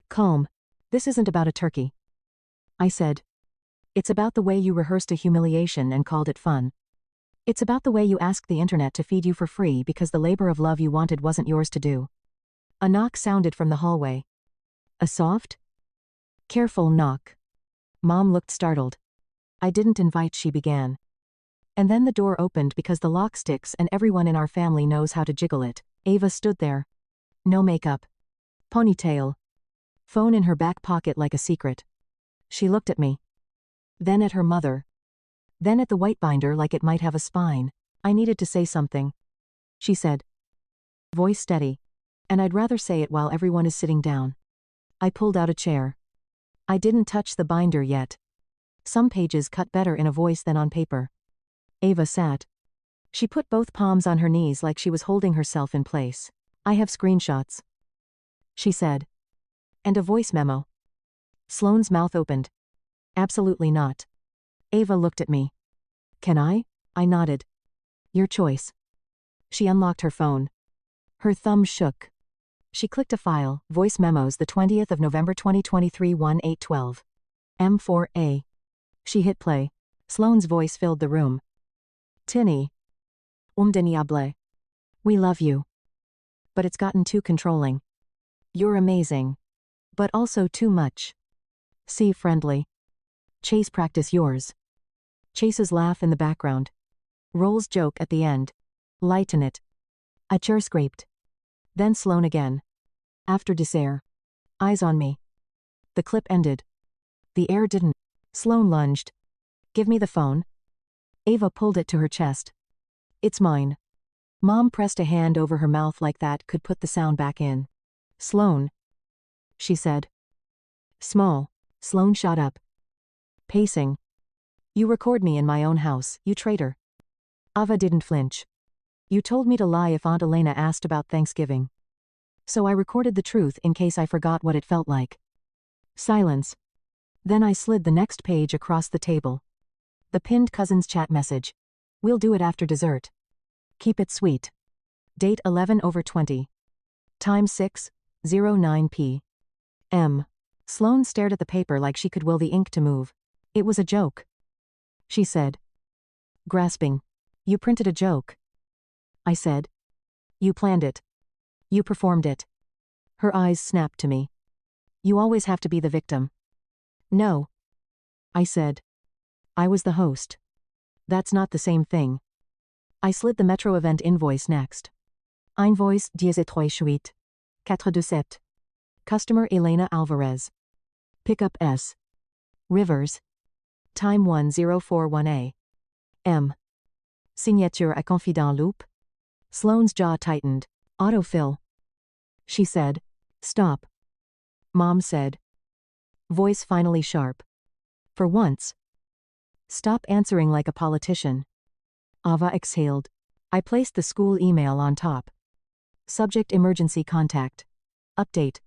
Calm. This isn't about a turkey. I said. It's about the way you rehearsed a humiliation and called it fun. It's about the way you asked the internet to feed you for free because the labor of love you wanted wasn't yours to do. A knock sounded from the hallway. A soft, careful knock. Mom looked startled. I didn't invite, she began. And then the door opened because the lock sticks and everyone in our family knows how to jiggle it. Ava stood there. No makeup. Ponytail. Phone in her back pocket like a secret. She looked at me. Then at her mother. Then at the white binder like it might have a spine. I needed to say something. She said. Voice steady. And I'd rather say it while everyone is sitting down. I pulled out a chair. I didn't touch the binder yet. Some pages cut better in a voice than on paper. Ava sat. She put both palms on her knees like she was holding herself in place. I have screenshots. She said. And a voice memo. Sloane's mouth opened. Absolutely not. Ava looked at me. Can I? I nodded. Your choice. She unlocked her phone. Her thumb shook. She clicked a file, voice memos, the 20th of November 2023 1812. M4A. She hit play. Sloane's voice filled the room. Tinny. Indeniable. We love you. But it's gotten too controlling. You're amazing. But also too much. See friendly. Chase practice yours. Chase's laugh in the background. Roll's joke at the end. Lighten it. A chair scraped. Then Sloane again. After dessert. Eyes on me. The clip ended. The air didn't. Sloane lunged. Give me the phone. Ava pulled it to her chest. It's mine. Mom pressed a hand over her mouth like that could put the sound back in. Sloane. She said. Small. Sloane shot up. Pacing. You record me in my own house, you traitor. Ava didn't flinch. You told me to lie if Aunt Elena asked about Thanksgiving. So I recorded the truth in case I forgot what it felt like. Silence. Then I slid the next page across the table. The pinned cousin's chat message. We'll do it after dessert. Keep it sweet. Date 11/20. Time 6:09 p.m. Sloane stared at the paper like she could will the ink to move. It was a joke. She said. Grasping. You printed a joke. I said. You planned it. You performed it. Her eyes snapped to me. You always have to be the victim. No. I said. I was the host. That's not the same thing. I slid the Metro event invoice next. Invoice 1838. 427. Customer Elena Alvarez. Pickup S. Rivers. Time 1041 a.m. Signature à confident loop. Sloane's jaw tightened. Autofill. She said. Stop. Mom said. Voice finally sharp. For once. Stop answering like a politician. Ava exhaled. I placed the school email on top. Subject emergency contact. Update.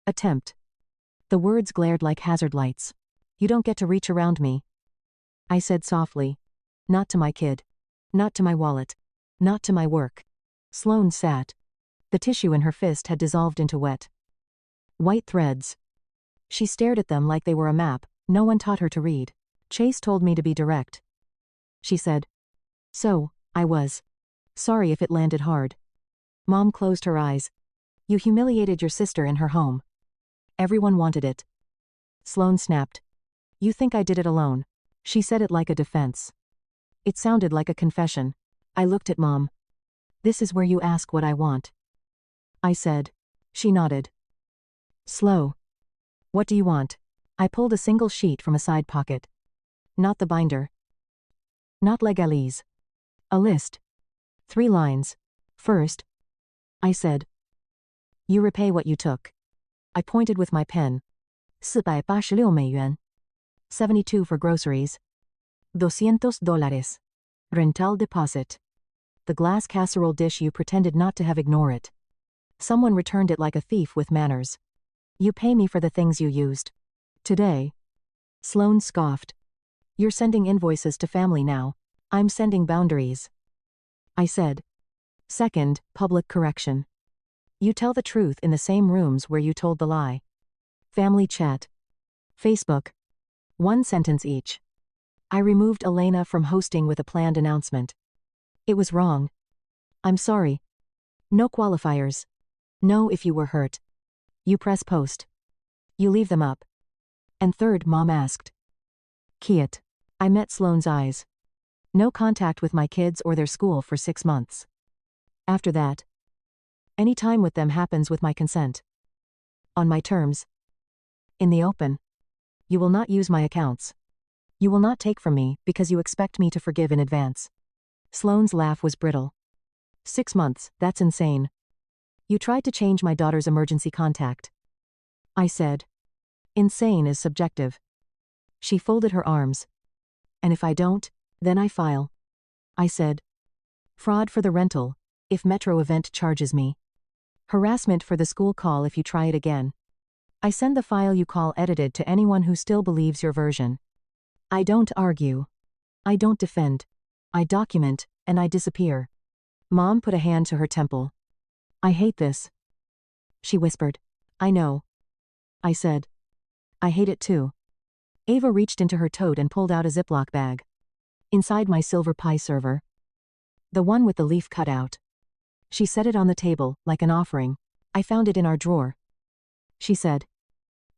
Attempt. The words glared like hazard lights. You don't get to reach around me. I said softly. Not to my kid. Not to my wallet. Not to my work. Sloane sat. The tissue in her fist had dissolved into wet. White threads. She stared at them like they were a map. No one taught her to read. Chase told me to be direct. She said. So, I was. Sorry if it landed hard. Mom closed her eyes. You humiliated your sister in her home. Everyone wanted it. Sloane snapped. You think I did it alone? She said it like a defense. It sounded like a confession. I looked at Mom. This is where you ask what I want. I said. She nodded. Slow. What do you want? I pulled a single sheet from a side pocket. Not the binder. Not legalese. A list. 3 lines. First. I said. You repay what you took. I pointed with my pen. 486 美元. 72 for groceries. $200. Rental deposit. The glass casserole dish you pretended not to have ignore it. Someone returned it like a thief with manners. You pay me for the things you used. Today. Sloane scoffed. You're sending invoices to family now. I'm sending boundaries. I said. Second, public correction. You tell the truth in the same rooms where you told the lie. Family chat. Facebook. 1 sentence each. I removed Elena from hosting with a planned announcement. It was wrong. I'm sorry. No qualifiers. No if you were hurt. You press post. You leave them up. And third, Mom asked. Kiat. I met Sloane's eyes. No contact with my kids or their school for 6 months. After that, any time with them happens with my consent. On my terms. In the open. You will not use my accounts. You will not take from me because you expect me to forgive in advance. Sloane's laugh was brittle. 6 months, that's insane. You tried to change my daughter's emergency contact. I said. Insane is subjective. She folded her arms. And if I don't, then I file. I said. Fraud for the rental, if Metro Event charges me. Harassment for the school call if you try it again. I send the file you call edited to anyone who still believes your version. I don't argue. I don't defend. I document, and I disappear. Mom put a hand to her temple. I hate this. She whispered. I know. I said. I hate it too. Ava reached into her tote and pulled out a Ziploc bag. Inside my silver pie server. The one with the leaf cut out. She set it on the table, like an offering. I found it in our drawer. She said.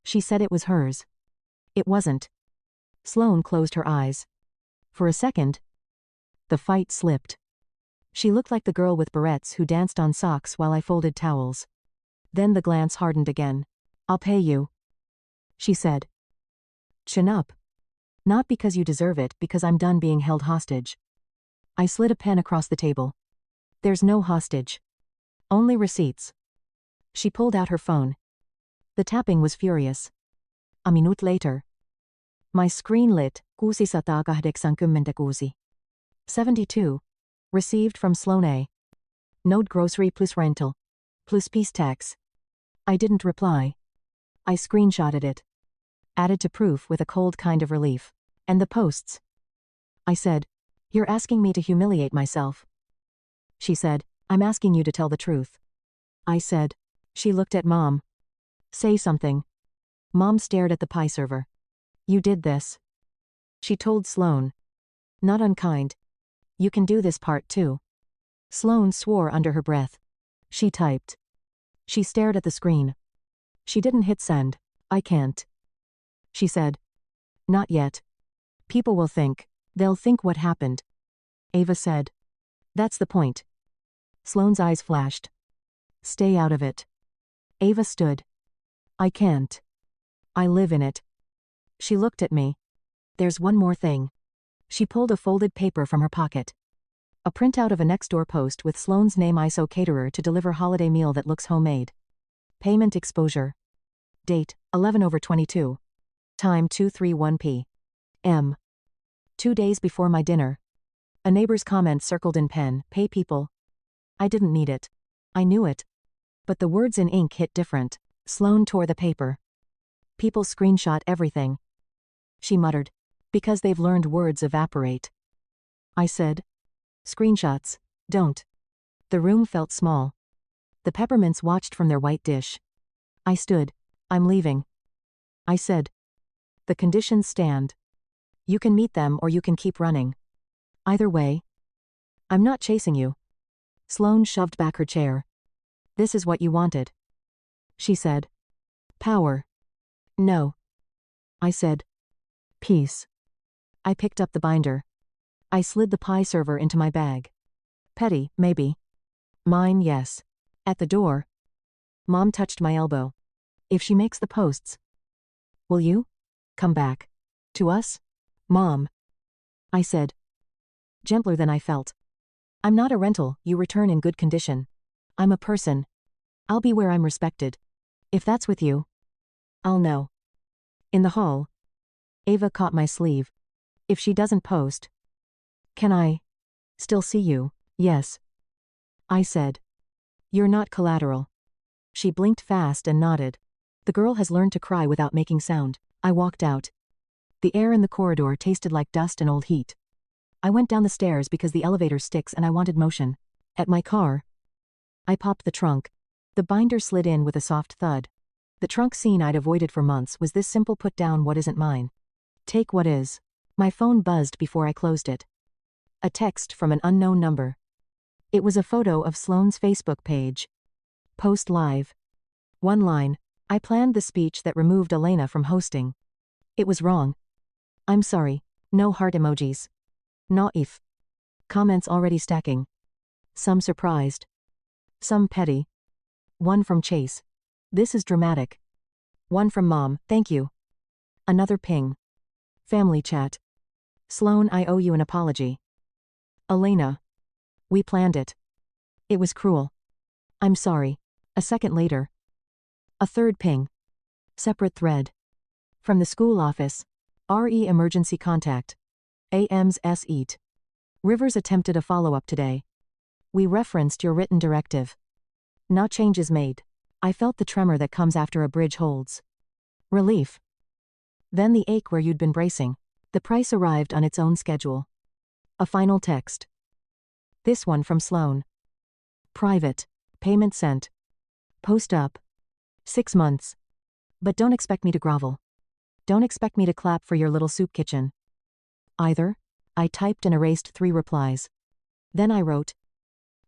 She said it was hers. It wasn't. Sloane closed her eyes. For a second, the fight slipped. She looked like the girl with barrettes who danced on socks while I folded towels. Then the glance hardened again. I'll pay you. She said. Chin up. Not because you deserve it, because I'm done being held hostage. I slid a pen across the table. There's no hostage. Only receipts. She pulled out her phone. The tapping was furious. A minute later. My screen lit, 686. 72. Received from Sloane A. Note grocery plus rental. Plus piece tax. I didn't reply. I screenshotted it. Added to proof with a cold kind of relief. And the posts. I said. You're asking me to humiliate myself. She said. I'm asking you to tell the truth. I said. She looked at Mom. Say something. Mom stared at the pie server. You did this. She told Sloane. Not unkind. You can do this part too. Sloane swore under her breath. She typed. She stared at the screen. She didn't hit send. I can't. She said. Not yet. People will think. They'll think what happened. Ava said. That's the point. Sloane's eyes flashed. Stay out of it. Ava stood. I can't. I live in it. She looked at me. There's one more thing. She pulled a folded paper from her pocket. A printout of a next-door post with Sloane's name, ISO caterer to deliver holiday meal that looks homemade. Payment exposure. Date, 11/22. Time 2:31 p.m. 2 days before my dinner. A neighbor's comment circled in pen, pay people. I didn't need it. I knew it. But the words in ink hit different. Sloane tore the paper. People screenshot everything. She muttered. Because they've learned words evaporate. I said. Screenshots, don't. The room felt small. The peppermints watched from their white dish. I stood. I'm leaving. I said. The conditions stand. You can meet them or you can keep running. Either way. I'm not chasing you. Sloane shoved back her chair. This is what you wanted. She said. Power. No. I said. Peace. I picked up the binder. I slid the pie server into my bag. Petty, maybe. Mine, yes. At the door. Mom touched my elbow. If she makes the posts. Will you? Come back. To us? Mom. I said. Gentler than I felt. I'm not a rental, you return in good condition. I'm a person. I'll be where I'm respected. If that's with you. I'll know. In the hall. Ava caught my sleeve. If she doesn't post. Can I still see you? Yes. I said. You're not collateral. She blinked fast and nodded. The girl has learned to cry without making sound. I walked out. The air in the corridor tasted like dust and old heat. I went down the stairs because the elevator sticks and I wanted motion. At my car. I popped the trunk. The binder slid in with a soft thud. The trunk scene I'd avoided for months was this simple: put down what isn't mine. Take what is. My phone buzzed before I closed it. A text from an unknown number. It was a photo of Sloane's Facebook page. Post live. One line. I planned the speech that removed Elena from hosting. It was wrong. I'm sorry. No heart emojis. Naif. Comments already stacking. Some surprised. Some petty. One from Chase. This is dramatic. One from Mom, thank you. Another ping. Family chat. Sloane, I owe you an apology. Elena. We planned it. It was cruel. I'm sorry. A second later. A third ping. Separate thread. From the school office. RE emergency contact. AM's S eat. Rivers attempted a follow-up today. We referenced your written directive. No changes made. I felt the tremor that comes after a bridge holds. Relief. Then the ache where you'd been bracing. The price arrived on its own schedule. A final text. This one from Sloane. Private. Payment sent. Post up. 6 months. But don't expect me to grovel. Don't expect me to clap for your little soup kitchen. Either. I typed and erased 3 replies. Then I wrote.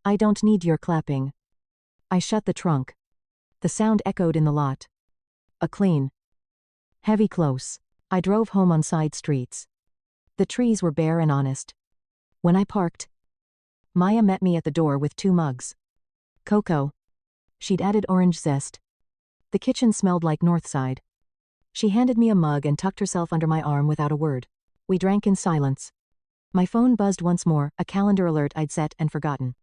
I don't need your clapping. I shut the trunk. The sound echoed in the lot. A clean. Heavy close. I drove home on side streets. The trees were bare and honest. When I parked, Maya met me at the door with 2 mugs. Cocoa. She'd added orange zest. The kitchen smelled like Northside. She handed me a mug and tucked herself under my arm without a word. We drank in silence. My phone buzzed once more, a calendar alert I'd set and forgotten.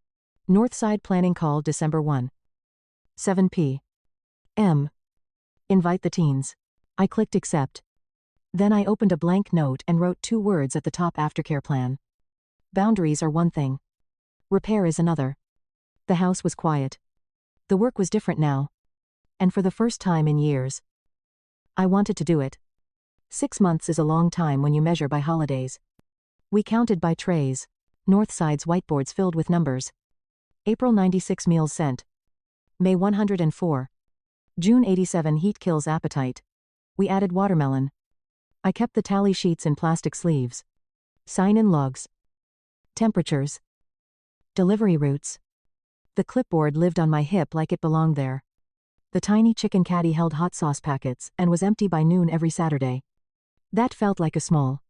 Northside planning call December 1. 7 p.m. Invite the teens. I clicked accept. Then I opened a blank note and wrote 2 words at the top: aftercare plan. Boundaries are one thing. Repair is another. The house was quiet. The work was different now. And for the first time in years, I wanted to do it. 6 months is a long time when you measure by holidays. We counted by trays. Northside's whiteboards filled with numbers. April 96 meals sent. May 104. June 87 heat kills appetite. We added watermelon. I kept the tally sheets in plastic sleeves. Sign-in logs. Temperatures. Delivery routes. The clipboard lived on my hip like it belonged there. The tiny chicken caddy held hot sauce packets and was empty by noon every Saturday. That felt like a small,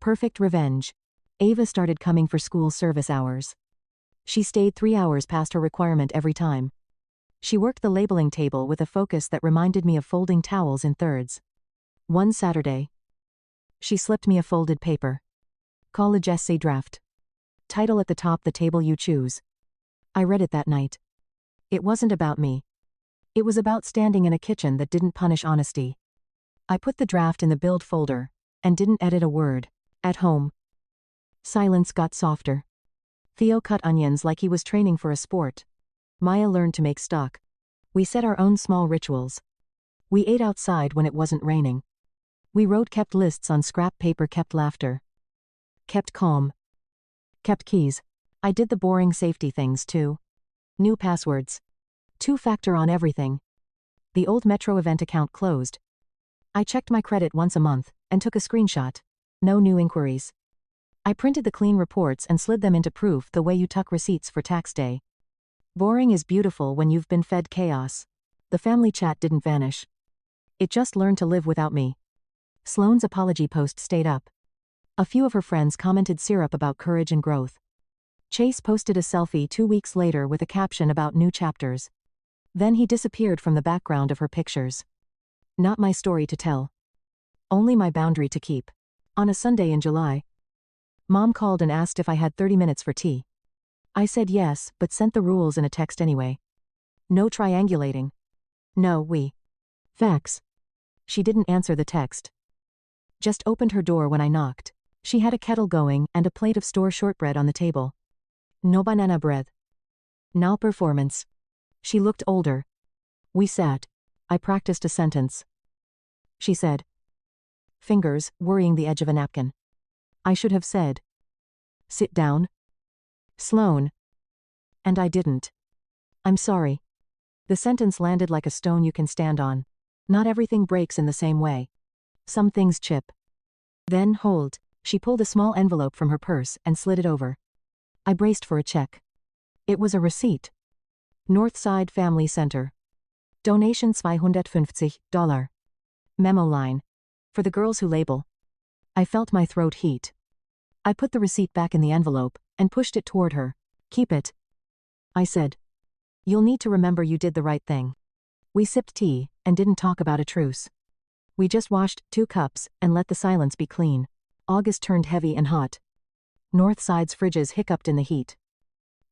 perfect revenge. Ava started coming for school service hours. She stayed 3 hours past her requirement every time. She worked the labeling table with a focus that reminded me of folding towels in thirds. One Saturday, she slipped me a folded paper. College essay draft. Title at the top: the table you choose. I read it that night. It wasn't about me. It was about standing in a kitchen that didn't punish honesty. I put the draft in the build folder, and didn't edit a word. At home, silence got softer. Theo cut onions like he was training for a sport. Maya learned to make stock. We set our own small rituals. We ate outside when it wasn't raining. We wrote kept lists on scrap paper, kept laughter. Kept calm. Kept keys. I did the boring safety things too. New passwords. 2-factor on everything. The old Metro event account closed. I checked my credit once a month, and took a screenshot. No new inquiries. I printed the clean reports and slid them into proof the way you tuck receipts for tax day. Boring is beautiful when you've been fed chaos. The family chat didn't vanish. It just learned to live without me. Sloane's apology post stayed up. A few of her friends commented syrup about courage and growth. Chase posted a selfie 2 weeks later with a caption about new chapters. Then he disappeared from the background of her pictures. Not my story to tell. Only my boundary to keep. On a Sunday in July, Mom called and asked if I had 30 minutes for tea. I said yes, but sent the rules in a text anyway. No triangulating. No, we. Facts. She didn't answer the text. Just opened her door when I knocked. She had a kettle going and a plate of store shortbread on the table. No banana bread. No performance. She looked older. We sat. I practiced a sentence. She said. Fingers, worrying the edge of a napkin. I should have said. Sit down. Sloane. And I didn't. I'm sorry. The sentence landed like a stone you can stand on. Not everything breaks in the same way. Some things chip. Then hold. She pulled a small envelope from her purse and slid it over. I braced for a check. It was a receipt. Northside Family Center. Donation $250. Memo line. For the girls who label. I felt my throat heat. I put the receipt back in the envelope and pushed it toward her. Keep it. I said. You'll need to remember you did the right thing. We sipped tea and didn't talk about a truce. We just washed 2 cups and let the silence be clean. August turned heavy and hot. Northside's fridges hiccuped in the heat.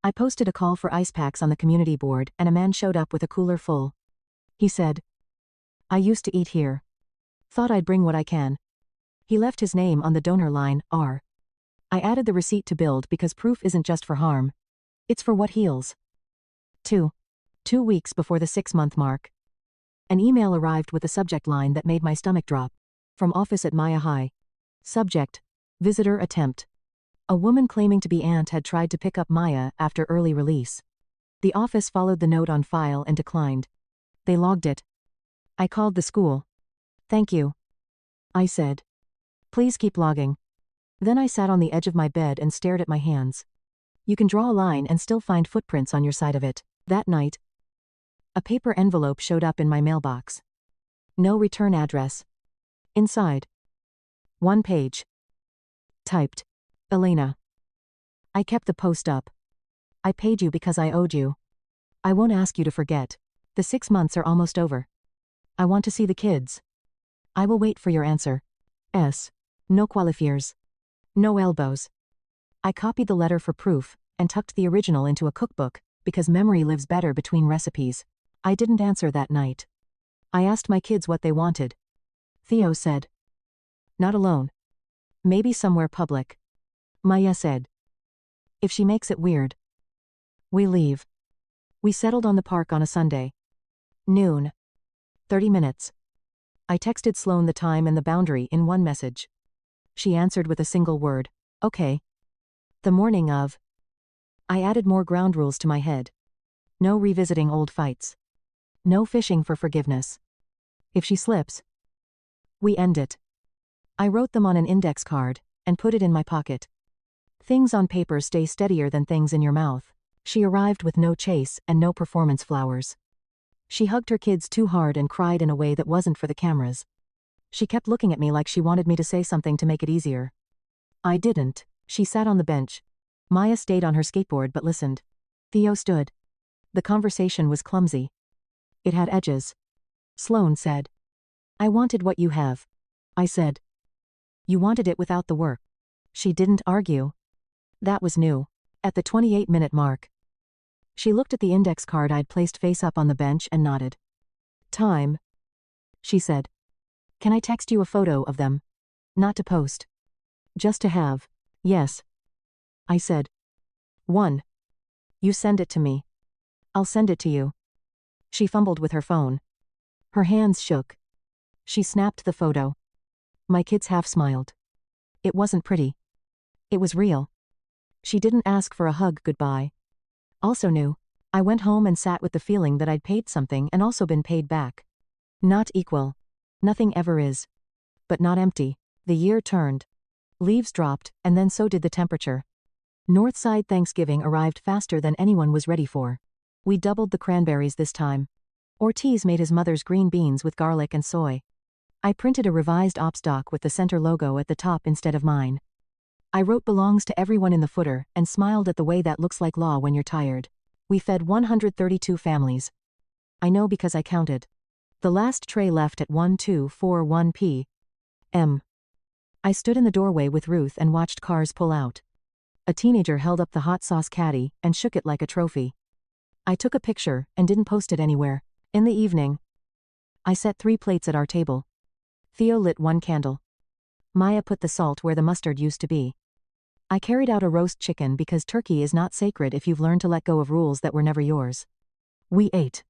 I posted a call for ice packs on the community board and a man showed up with a cooler full. He said, I used to eat here. Thought I'd bring what I can. He left his name on the donor line, R. I added the receipt to build because proof isn't just for harm. It's for what heals. 2 weeks before the 6-month mark. An email arrived with a subject line that made my stomach drop. From office at Maya High. Subject. Visitor attempt. A woman claiming to be aunt had tried to pick up Maya after early release. The office followed the note on file and declined. They logged it. I called the school. Thank you. I said. Please keep logging. Then I sat on the edge of my bed and stared at my hands. You can draw a line and still find footprints on your side of it. That night, a paper envelope showed up in my mailbox. No return address. Inside. 1 page. Typed. Elena. I kept the post up. I paid you because I owed you. I won't ask you to forget. The 6 months are almost over. I want to see the kids. I will wait for your answer. S. No qualifiers. No elbows. I copied the letter for proof and tucked the original into a cookbook because memory lives better between recipes. I didn't answer that night. I asked my kids what they wanted. Theo said. Not alone. Maybe somewhere public. Maya said. If she makes it weird. We leave. We settled on the park on a Sunday. Noon. 30 minutes. I texted Sloane the time and the boundary in one message. She answered with a single word. Okay. The morning of. I added more ground rules to my head. No revisiting old fights. No fishing for forgiveness. If she slips, we end it. I wrote them on an index card and put it in my pocket. Things on paper stay steadier than things in your mouth. She arrived with no chase and no performance flowers. She hugged her kids too hard and cried in a way that wasn't for the cameras. She kept looking at me like she wanted me to say something to make it easier. I didn't. She sat on the bench. Maya stayed on her skateboard but listened. Theo stood. The conversation was clumsy. It had edges. Sloane said. I wanted what you have. I said. You wanted it without the work. She didn't argue. That was new. At the 28-minute mark. She looked at the index card I'd placed face up on the bench and nodded. Time. She said. Can I text you a photo of them? Not to post. Just to have. Yes. I said. 1. You send it to me. I'll send it to you. She fumbled with her phone. Her hands shook. She snapped the photo. My kids half smiled. It wasn't pretty. It was real. She didn't ask for a hug goodbye. Also new. I went home and sat with the feeling that I'd paid something and also been paid back. Not equal. Nothing ever is. But not empty. The year turned. Leaves dropped, and then so did the temperature. Northside Thanksgiving arrived faster than anyone was ready for. We doubled the cranberries this time. Ortiz made his mother's green beans with garlic and soy. I printed a revised ops doc with the center logo at the top instead of mine. I wrote belongs to everyone in the footer and smiled at the way that looks like law when you're tired. We fed 132 families. I know because I counted. The last tray left at 1241 p.m. I stood in the doorway with Ruth and watched cars pull out. A teenager held up the hot sauce caddy and shook it like a trophy. I took a picture and didn't post it anywhere. In the evening, I set 3 plates at our table. Theo lit 1 candle. Maya put the salt where the mustard used to be. I carried out a roast chicken because turkey is not sacred if you've learned to let go of rules that were never yours. We ate.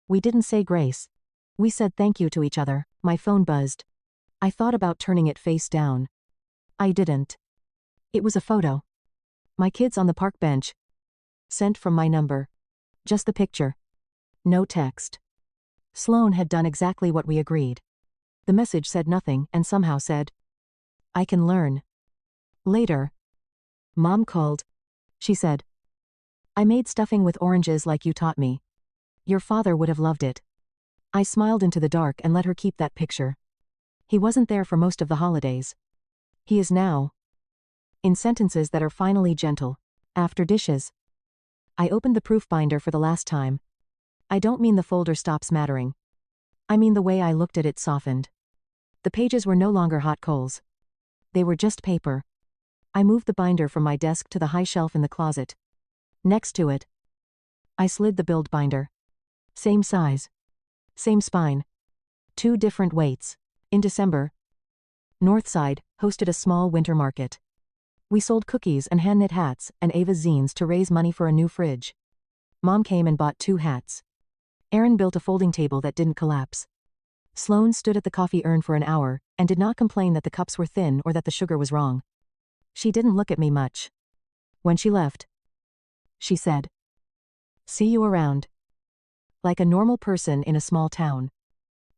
We didn't say grace. We said thank you to each other. My phone buzzed. I thought about turning it face down. I didn't. It was a photo. My kids on the park bench. Sent from my number. Just the picture. No text. Sloane had done exactly what we agreed. The message said nothing and somehow said, I can learn. Later. Mom called. She said, I made stuffing with oranges like you taught me. Your father would have loved it. I smiled into the dark and let her keep that picture. He wasn't there for most of the holidays. He is now. In sentences that are finally gentle. After dishes. I opened the proof binder for the last time. I don't mean the folder stops mattering. I mean the way I looked at it softened. The pages were no longer hot coals. They were just paper. I moved the binder from my desk to the high shelf in the closet. Next to it, I slid the build binder. Same size. Same spine. 2 different weights. In December, Northside hosted a small winter market. We sold cookies and hand-knit hats and Ava's zines to raise money for a new fridge. Mom came and bought 2 hats. Erin built a folding table that didn't collapse. Sloane stood at the coffee urn for an hour and did not complain that the cups were thin or that the sugar was wrong. She didn't look at me much. When she left, she said, "See you around." Like a normal person in a small town.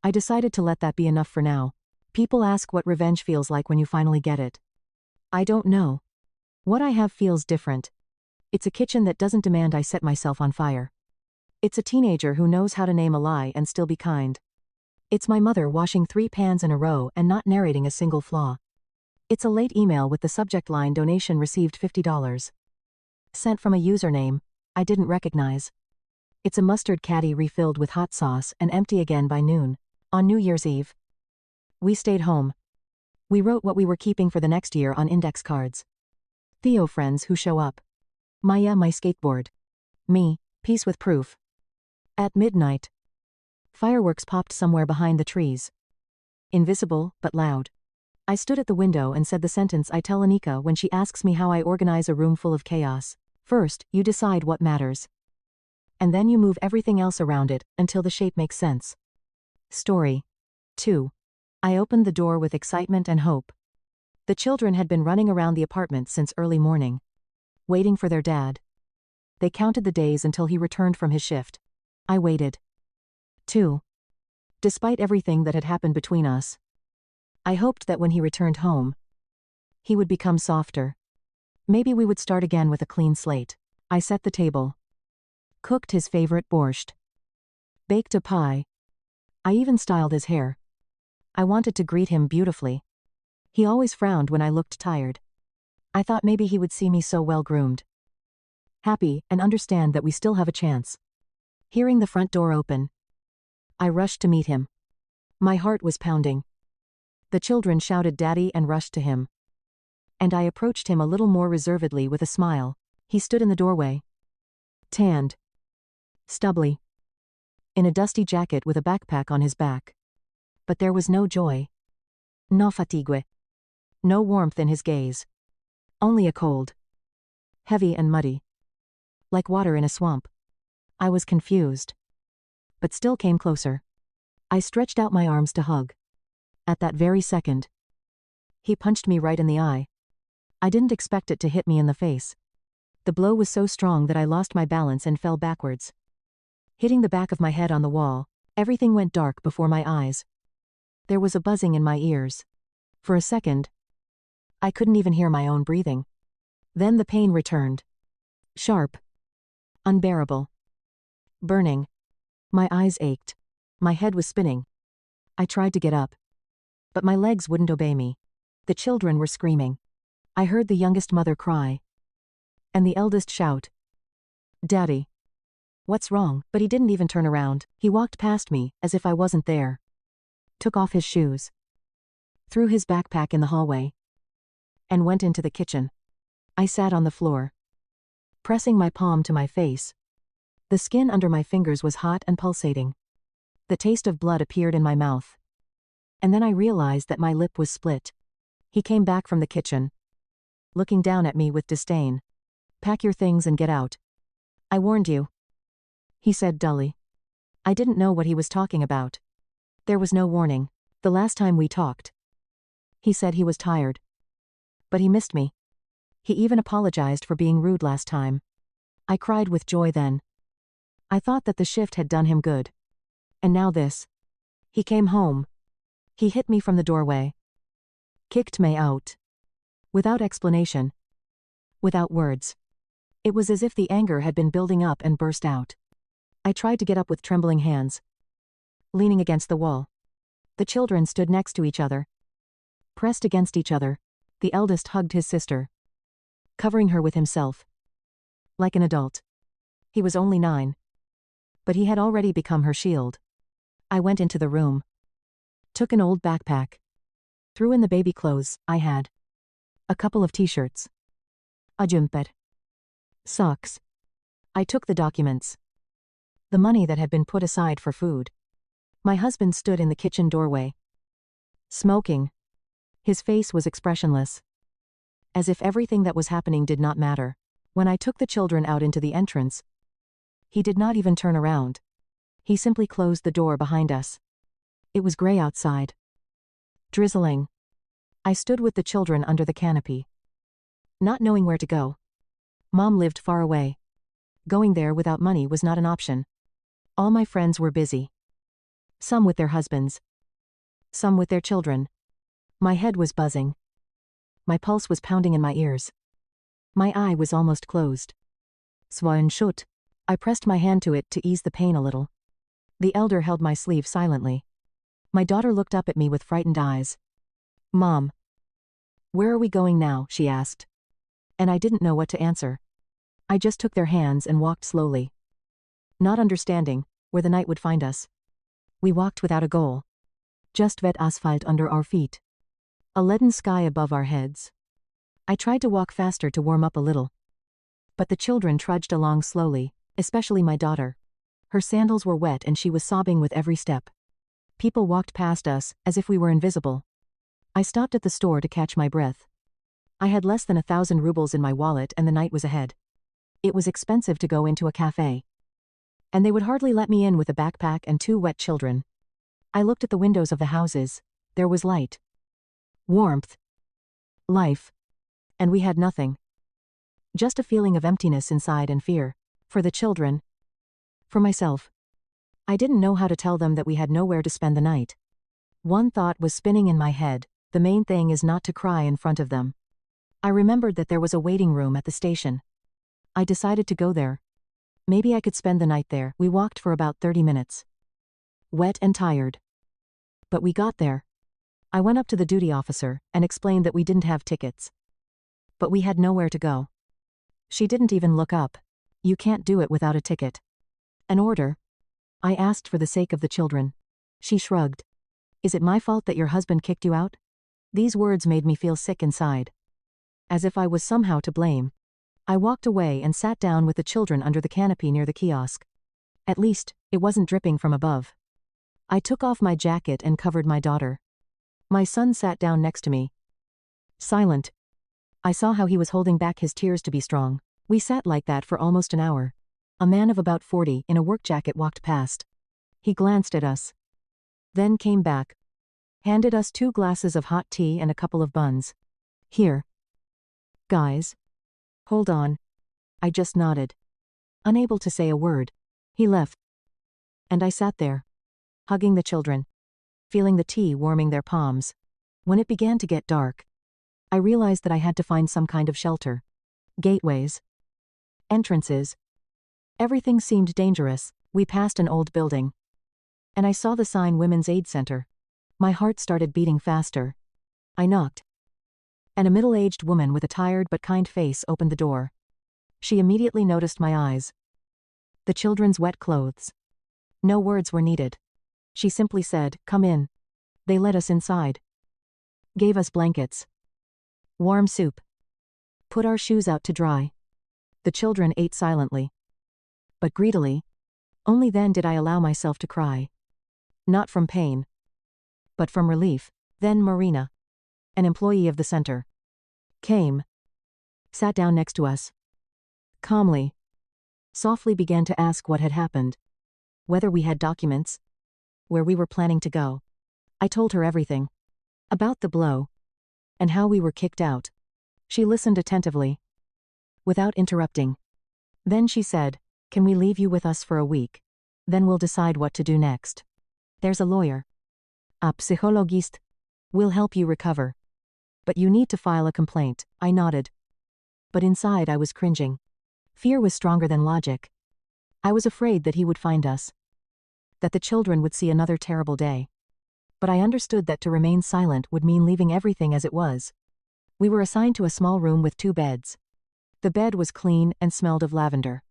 I decided to let that be enough for now. People ask what revenge feels like when you finally get it. I don't know. What I have feels different. It's a kitchen that doesn't demand I set myself on fire. It's a teenager who knows how to name a lie and still be kind. It's my mother washing 3 pans in a row and not narrating a single flaw. It's a late email with the subject line "Donation received $50." Sent from a username I didn't recognize. It's a mustard caddy refilled with hot sauce and empty again by noon. On New Year's Eve, we stayed home. We wrote what we were keeping for the next year on index cards. Theo friends who show up. Maya my skateboard. Me, peace with proof. At midnight, fireworks popped somewhere behind the trees. Invisible, but loud. I stood at the window and said the sentence I tell Anika when she asks me how I organize a room full of chaos. First, you decide what matters. And then you move everything else around it until the shape makes sense. Story 2. I opened the door with excitement and hope. The children had been running around the apartment since early morning, waiting for their dad. They counted the days until he returned from his shift. I waited. 2. Despite everything that had happened between us, I hoped that when he returned home, he would become softer. Maybe we would start again with a clean slate. I set the table. Cooked his favorite borscht. Baked a pie. I even styled his hair. I wanted to greet him beautifully. He always frowned when I looked tired. I thought maybe he would see me so well groomed, happy, and understand that we still have a chance. Hearing the front door open, I rushed to meet him. My heart was pounding. The children shouted "Daddy" and rushed to him. And I approached him a little more reservedly with a smile. He stood in the doorway. Tanned. Stubbly. In a dusty jacket with a backpack on his back. But there was no joy. No fatigue. No warmth in his gaze. Only a cold. Heavy and muddy. Like water in a swamp. I was confused. But still came closer. I stretched out my arms to hug. At that very second, he punched me right in the eye. I didn't expect it to hit me in the face. The blow was so strong that I lost my balance and fell backwards. Hitting the back of my head on the wall, everything went dark before my eyes. There was a buzzing in my ears. For a second, I couldn't even hear my own breathing. Then the pain returned. Sharp. Unbearable. Burning. My eyes ached. My head was spinning. I tried to get up. But my legs wouldn't obey me. The children were screaming. I heard the youngest mother cry. And the eldest shout, "Daddy." What's wrong? But he didn't even turn around. He walked past me, as if I wasn't there. Took off his shoes. Threw his backpack in the hallway. And went into the kitchen. I sat on the floor. Pressing my palm to my face. The skin under my fingers was hot and pulsating. The taste of blood appeared in my mouth. And then I realized that my lip was split. He came back from the kitchen. Looking down at me with disdain. "Pack your things and get out. I warned you," he said dully. I didn't know what he was talking about. There was no warning. The last time we talked, he said he was tired. But he missed me. He even apologized for being rude last time. I cried with joy then. I thought that the shift had done him good. And now this. He came home. He hit me from the doorway. Kicked me out. Without explanation. Without words. It was as if the anger had been building up and burst out. I tried to get up with trembling hands. Leaning against the wall. The children stood next to each other. Pressed against each other. The eldest hugged his sister. Covering her with himself. Like an adult. He was only 9. But he had already become her shield. I went into the room. Took an old backpack. Threw in the baby clothes I had. A couple of t-shirts. A jumper. Socks. I took the documents. The money that had been put aside for food. My husband stood in the kitchen doorway. Smoking. His face was expressionless. As if everything that was happening did not matter. When I took the children out into the entrance, he did not even turn around. He simply closed the door behind us. It was gray outside. Drizzling. I stood with the children under the canopy. Not knowing where to go. Mom lived far away. Going there without money was not an option. All my friends were busy. Some with their husbands. Some with their children. My head was buzzing. My pulse was pounding in my ears. My eye was almost closed. Swan shut. I pressed my hand to it to ease the pain a little. The elder held my sleeve silently. My daughter looked up at me with frightened eyes. Mom. Where are we going now? She asked. And I didn't know what to answer. I just took their hands and walked slowly. Not understanding where the night would find us. We walked without a goal. Just wet asphalt under our feet. A leaden sky above our heads. I tried to walk faster to warm up a little. But the children trudged along slowly, especially my daughter. Her sandals were wet and she was sobbing with every step. People walked past us, as if we were invisible. I stopped at the store to catch my breath. I had less than 1,000 rubles in my wallet and the night was ahead. It was expensive to go into a cafe. And they would hardly let me in with a backpack and 2 wet children. I looked at the windows of the houses. There was light. Warmth. Life. And we had nothing. Just a feeling of emptiness inside and fear. For the children. For myself. I didn't know how to tell them that we had nowhere to spend the night. One thought was spinning in my head: the main thing is not to cry in front of them. I remembered that there was a waiting room at the station. I decided to go there. Maybe I could spend the night there. We walked for about 30 minutes. Wet and tired. But we got there. I went up to the duty officer and explained that we didn't have tickets. But we had nowhere to go. She didn't even look up. You can't do it without a ticket. An order? I asked for the sake of the children. She shrugged. Is it my fault that your husband kicked you out? These words made me feel sick inside. As if I was somehow to blame. I walked away and sat down with the children under the canopy near the kiosk. At least, it wasn't dripping from above. I took off my jacket and covered my daughter. My son sat down next to me. Silent. I saw how he was holding back his tears to be strong. We sat like that for almost an hour. A man of about 40 in a work jacket walked past. He glanced at us. Then came back. Handed us 2 glasses of hot tea and a couple of buns. Here. Guys. Hold on. I just nodded. Unable to say a word. He left. And I sat there. Hugging the children. Feeling the tea warming their palms. When it began to get dark, I realized that I had to find some kind of shelter. Gateways. Entrances. Everything seemed dangerous. We passed an old building. And I saw the sign Women's Aid Center. My heart started beating faster. I knocked. And a middle-aged woman with a tired but kind face opened the door. She immediately noticed my eyes. The children's wet clothes. No words were needed. She simply said, "Come in." They let us inside. Gave us blankets. Warm soup. Put our shoes out to dry. The children ate silently. But greedily. Only then did I allow myself to cry. Not from pain. But from relief. Then Marina, an employee of the center, came. Sat down next to us. Calmly. Softly began to ask what had happened. Whether we had documents. Where we were planning to go. I told her everything. About the blow. And how we were kicked out. She listened attentively. Without interrupting. Then she said, "Can we leave you with us for a week? Then we'll decide what to do next. There's a lawyer. A psychologist. Will help you recover. But you need to file a complaint." I nodded. But inside I was cringing. Fear was stronger than logic. I was afraid that he would find us, that the children would see another terrible day. But I understood that to remain silent would mean leaving everything as it was. We were assigned to a small room with 2 beds. The bed was clean and smelled of lavender.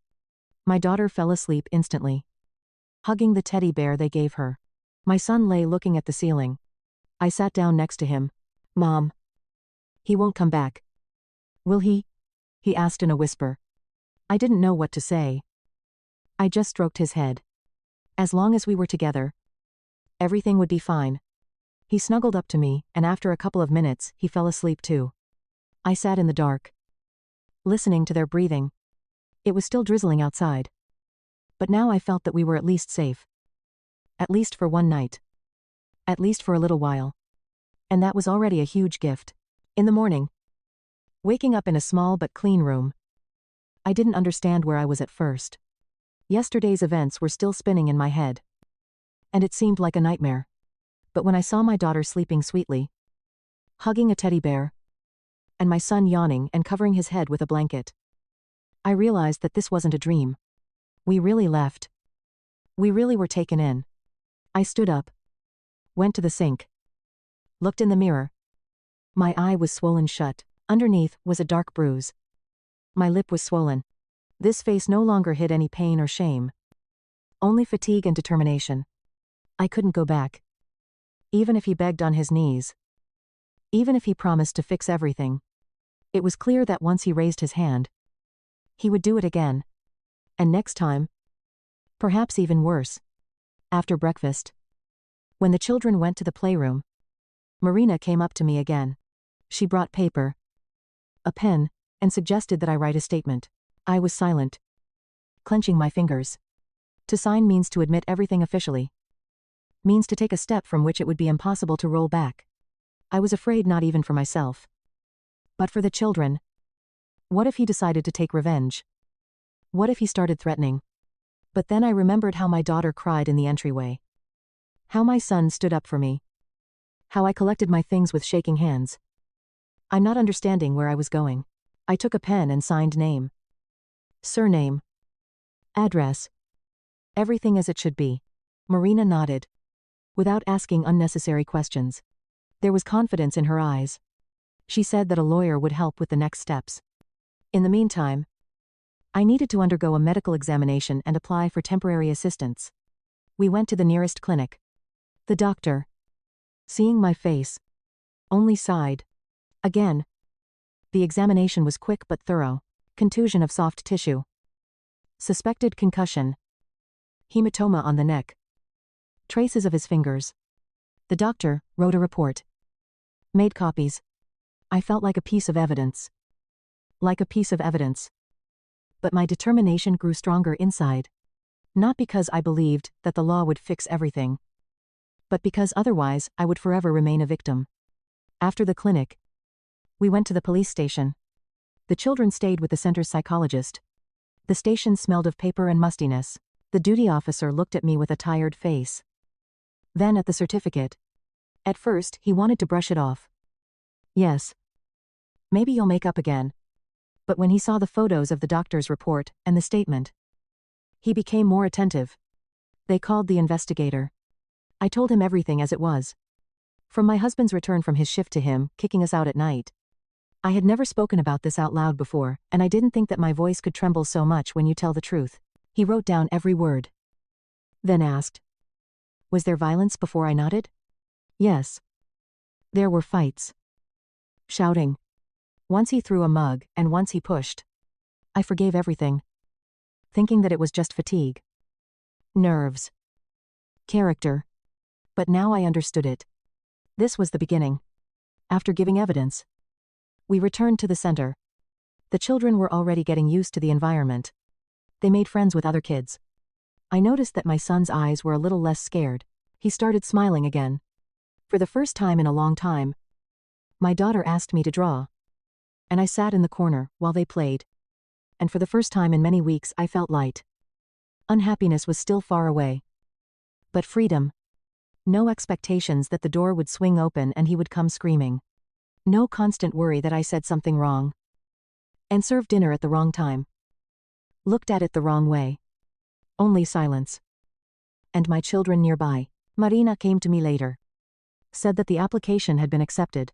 My daughter fell asleep instantly, hugging the teddy bear they gave her. My son lay looking at the ceiling. I sat down next to him. "Mom. He won't come back. Will he?" he asked in a whisper. I didn't know what to say. I just stroked his head. As long as we were together, everything would be fine. He snuggled up to me, and after a couple of minutes, he fell asleep too. I sat in the dark, listening to their breathing. It was still drizzling outside. But now I felt that we were at least safe. At least for one night. At least for a little while. And that was already a huge gift. In the morning, waking up in a small but clean room, I didn't understand where I was at first. Yesterday's events were still spinning in my head. And it seemed like a nightmare. But when I saw my daughter sleeping sweetly, hugging a teddy bear, and my son yawning and covering his head with a blanket, I realized that this wasn't a dream. We really left. We really were taken in. I stood up, went to the sink, looked in the mirror. My eye was swollen shut. Underneath was a dark bruise. My lip was swollen. This face no longer hid any pain or shame. Only fatigue and determination. I couldn't go back. Even if he begged on his knees. Even if he promised to fix everything. It was clear that once he raised his hand, he would do it again. And next time, perhaps even worse. After breakfast, when the children went to the playroom, Marina came up to me again. She brought paper, a pen, and suggested that I write a statement. I was silent, clenching my fingers. To sign means to admit everything officially. Means to take a step from which it would be impossible to roll back. I was afraid not even for myself. But for the children. What if he decided to take revenge? What if he started threatening? But then I remembered how my daughter cried in the entryway. How my son stood up for me. How I collected my things with shaking hands. I'm not understanding where I was going. I took a pen and signed name, surname, address. Everything as it should be. Marina nodded, without asking unnecessary questions. There was confidence in her eyes. She said that a lawyer would help with the next steps. In the meantime, I needed to undergo a medical examination and apply for temporary assistance. We went to the nearest clinic. The doctor, seeing my face, only sighed. Again. The examination was quick but thorough. Contusion of soft tissue. Suspected concussion. Hematoma on the neck. Traces of his fingers. The doctor wrote a report. Made copies. I felt like a piece of evidence. Like a piece of evidence. But my determination grew stronger inside. Not because I believed that the law would fix everything, but because otherwise I would forever remain a victim. After the clinic, we went to the police station. The children stayed with the center's psychologist. The station smelled of paper and mustiness. The duty officer looked at me with a tired face. Then at the certificate. At first, he wanted to brush it off. Yes. Maybe you'll make up again. But when he saw the photos of the doctor's report and the statement, he became more attentive. They called the investigator. I told him everything as it was. From my husband's return from his shift to him kicking us out at night. I had never spoken about this out loud before, and I didn't think that my voice could tremble so much when you tell the truth. He wrote down every word. Then asked, "Was there violence?" Before I nodded. Yes. There were fights. Shouting. Once he threw a mug, and once he pushed. I forgave everything, thinking that it was just fatigue. Nerves. Character. But now I understood it. This was the beginning. After giving evidence, we returned to the center. The children were already getting used to the environment. They made friends with other kids. I noticed that my son's eyes were a little less scared. He started smiling again. For the first time in a long time, my daughter asked me to draw. And I sat in the corner while they played. And for the first time in many weeks I felt light. Unhappiness was still far away. But freedom. No expectations that the door would swing open and he would come screaming. No constant worry that I said something wrong. And served dinner at the wrong time. Looked at it the wrong way. Only silence. And my children nearby. Marina came to me later. Said that the application had been accepted.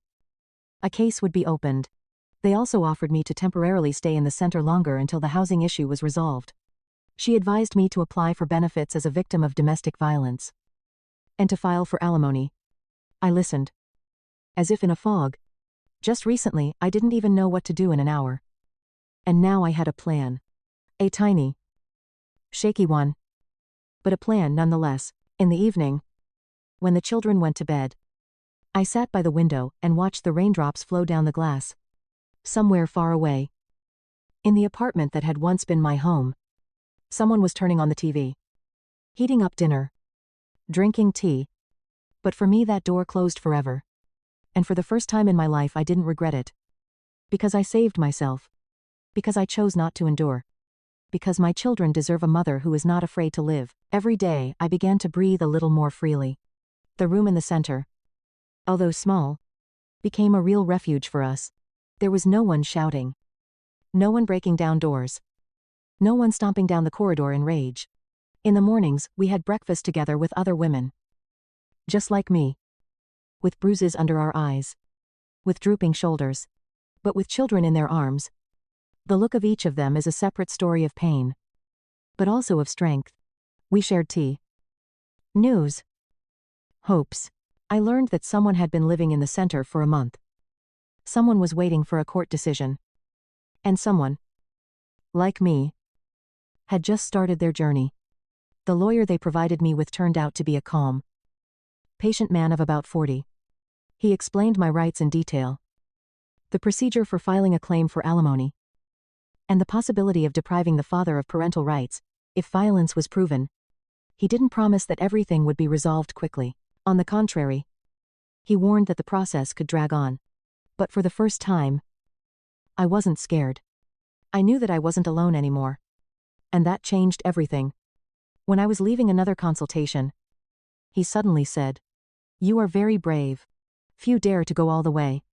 A case would be opened. They also offered me to temporarily stay in the center longer until the housing issue was resolved. She advised me to apply for benefits as a victim of domestic violence. And to file for alimony. I listened. As if in a fog. Just recently, I didn't even know what to do in an hour. And now I had a plan. A tiny, shaky one. But a plan nonetheless. In the evening, when the children went to bed, I sat by the window and watched the raindrops flow down the glass. Somewhere far away, in the apartment that had once been my home, someone was turning on the TV. Heating up dinner. Drinking tea. But for me that door closed forever. And for the first time in my life I didn't regret it. Because I saved myself. Because I chose not to endure. Because my children deserve a mother who is not afraid to live. Every day I began to breathe a little more freely. The room in the center, although small, became a real refuge for us. There was no one shouting. No one breaking down doors. No one stomping down the corridor in rage. In the mornings, we had breakfast together with other women. Just like me. With bruises under our eyes. With drooping shoulders. But with children in their arms. The look of each of them is a separate story of pain. But also of strength. We shared tea. News. Hopes. I learned that someone had been living in the center for a month. Someone was waiting for a court decision. And someone, like me, had just started their journey. The lawyer they provided me with turned out to be a calm, patient man of about 40. He explained my rights in detail. The procedure for filing a claim for alimony. And the possibility of depriving the father of parental rights, if violence was proven. He didn't promise that everything would be resolved quickly. On the contrary, he warned that the process could drag on. But for the first time, I wasn't scared. I knew that I wasn't alone anymore. And that changed everything. When I was leaving another consultation, he suddenly said, "You are very brave. Few dare to go all the way."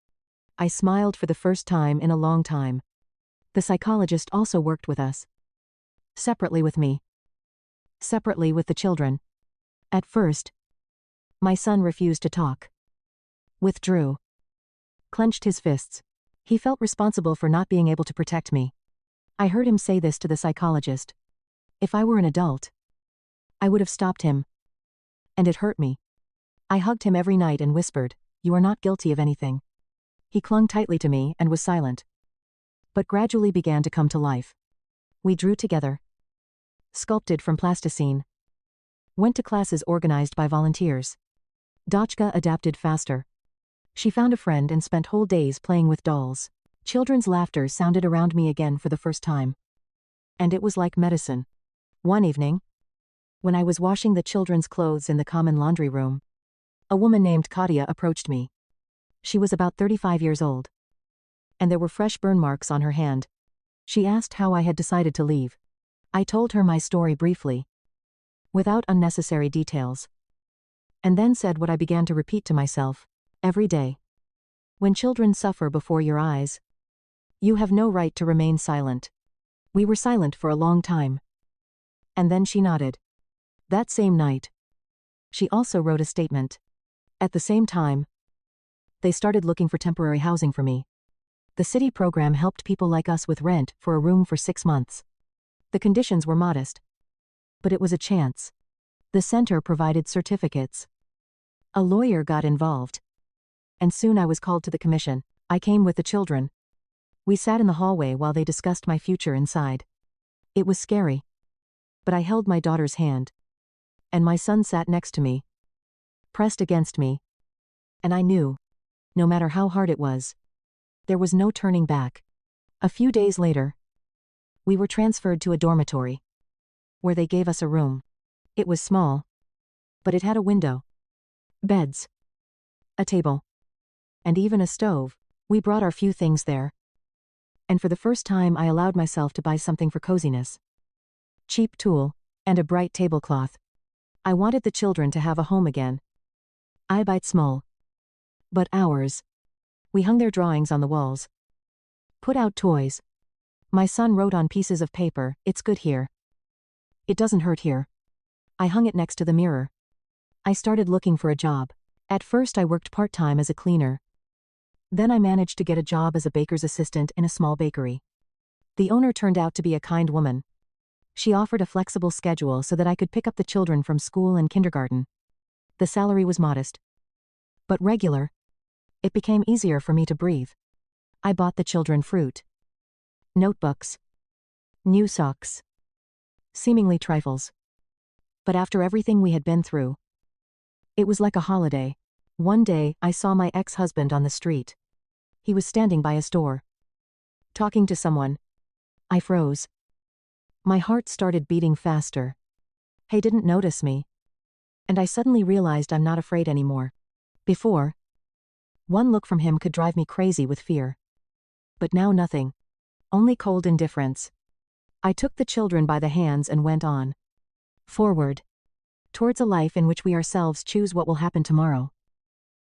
I smiled for the first time in a long time. The psychologist also worked with us. Separately with me. Separately with the children. At first, my son refused to talk. Withdrew. Clenched his fists. He felt responsible for not being able to protect me. I heard him say this to the psychologist. If I were an adult, I would have stopped him. And it hurt me. I hugged him every night and whispered, "You are not guilty of anything." He clung tightly to me and was silent. But gradually began to come to life. We drew together. Sculpted from plasticine. Went to classes organized by volunteers. Dachka adapted faster. She found a friend and spent whole days playing with dolls. Children's laughter sounded around me again for the first time. And it was like medicine. One evening, when I was washing the children's clothes in the common laundry room, a woman named Katia approached me. She was about 35 years old. And there were fresh burn marks on her hand. She asked how I had decided to leave. I told her my story briefly, without unnecessary details. And then said what I began to repeat to myself. Every day. When children suffer before your eyes, you have no right to remain silent. We were silent for a long time. And then she nodded. That same night, she also wrote a statement. At the same time, they started looking for temporary housing for me. The city program helped people like us with rent for a room for 6 months. The conditions were modest. But it was a chance. The center provided certificates. A lawyer got involved. And soon I was called to the commission. I came with the children. We sat in the hallway while they discussed my future inside. It was scary. But I held my daughter's hand. And my son sat next to me. Pressed against me. And I knew, no matter how hard it was, there was no turning back. A few days later, we were transferred to a dormitory, where they gave us a room. It was small, but it had a window, beds, a table, and even a stove. We brought our few things there. And for the first time I allowed myself to buy something for coziness. Cheap tulle, and a bright tablecloth. I wanted the children to have a home again. I bite small. But ours. We hung their drawings on the walls. Put out toys. My son wrote on pieces of paper, "It's good here. It doesn't hurt here." I hung it next to the mirror. I started looking for a job. At first I worked part-time as a cleaner. Then I managed to get a job as a baker's assistant in a small bakery. The owner turned out to be a kind woman. She offered a flexible schedule so that I could pick up the children from school and kindergarten. The salary was modest, but regular. It became easier for me to breathe. I bought the children fruit, notebooks, new socks. Seemingly trifles. But after everything we had been through, it was like a holiday. One day, I saw my ex-husband on the street. He was standing by a store, talking to someone. I froze. My heart started beating faster. He didn't notice me. And I suddenly realized I'm not afraid anymore. Before, one look from him could drive me crazy with fear. But now nothing. Only cold indifference. I took the children by the hands and went on. Forward. Towards a life in which we ourselves choose what will happen tomorrow.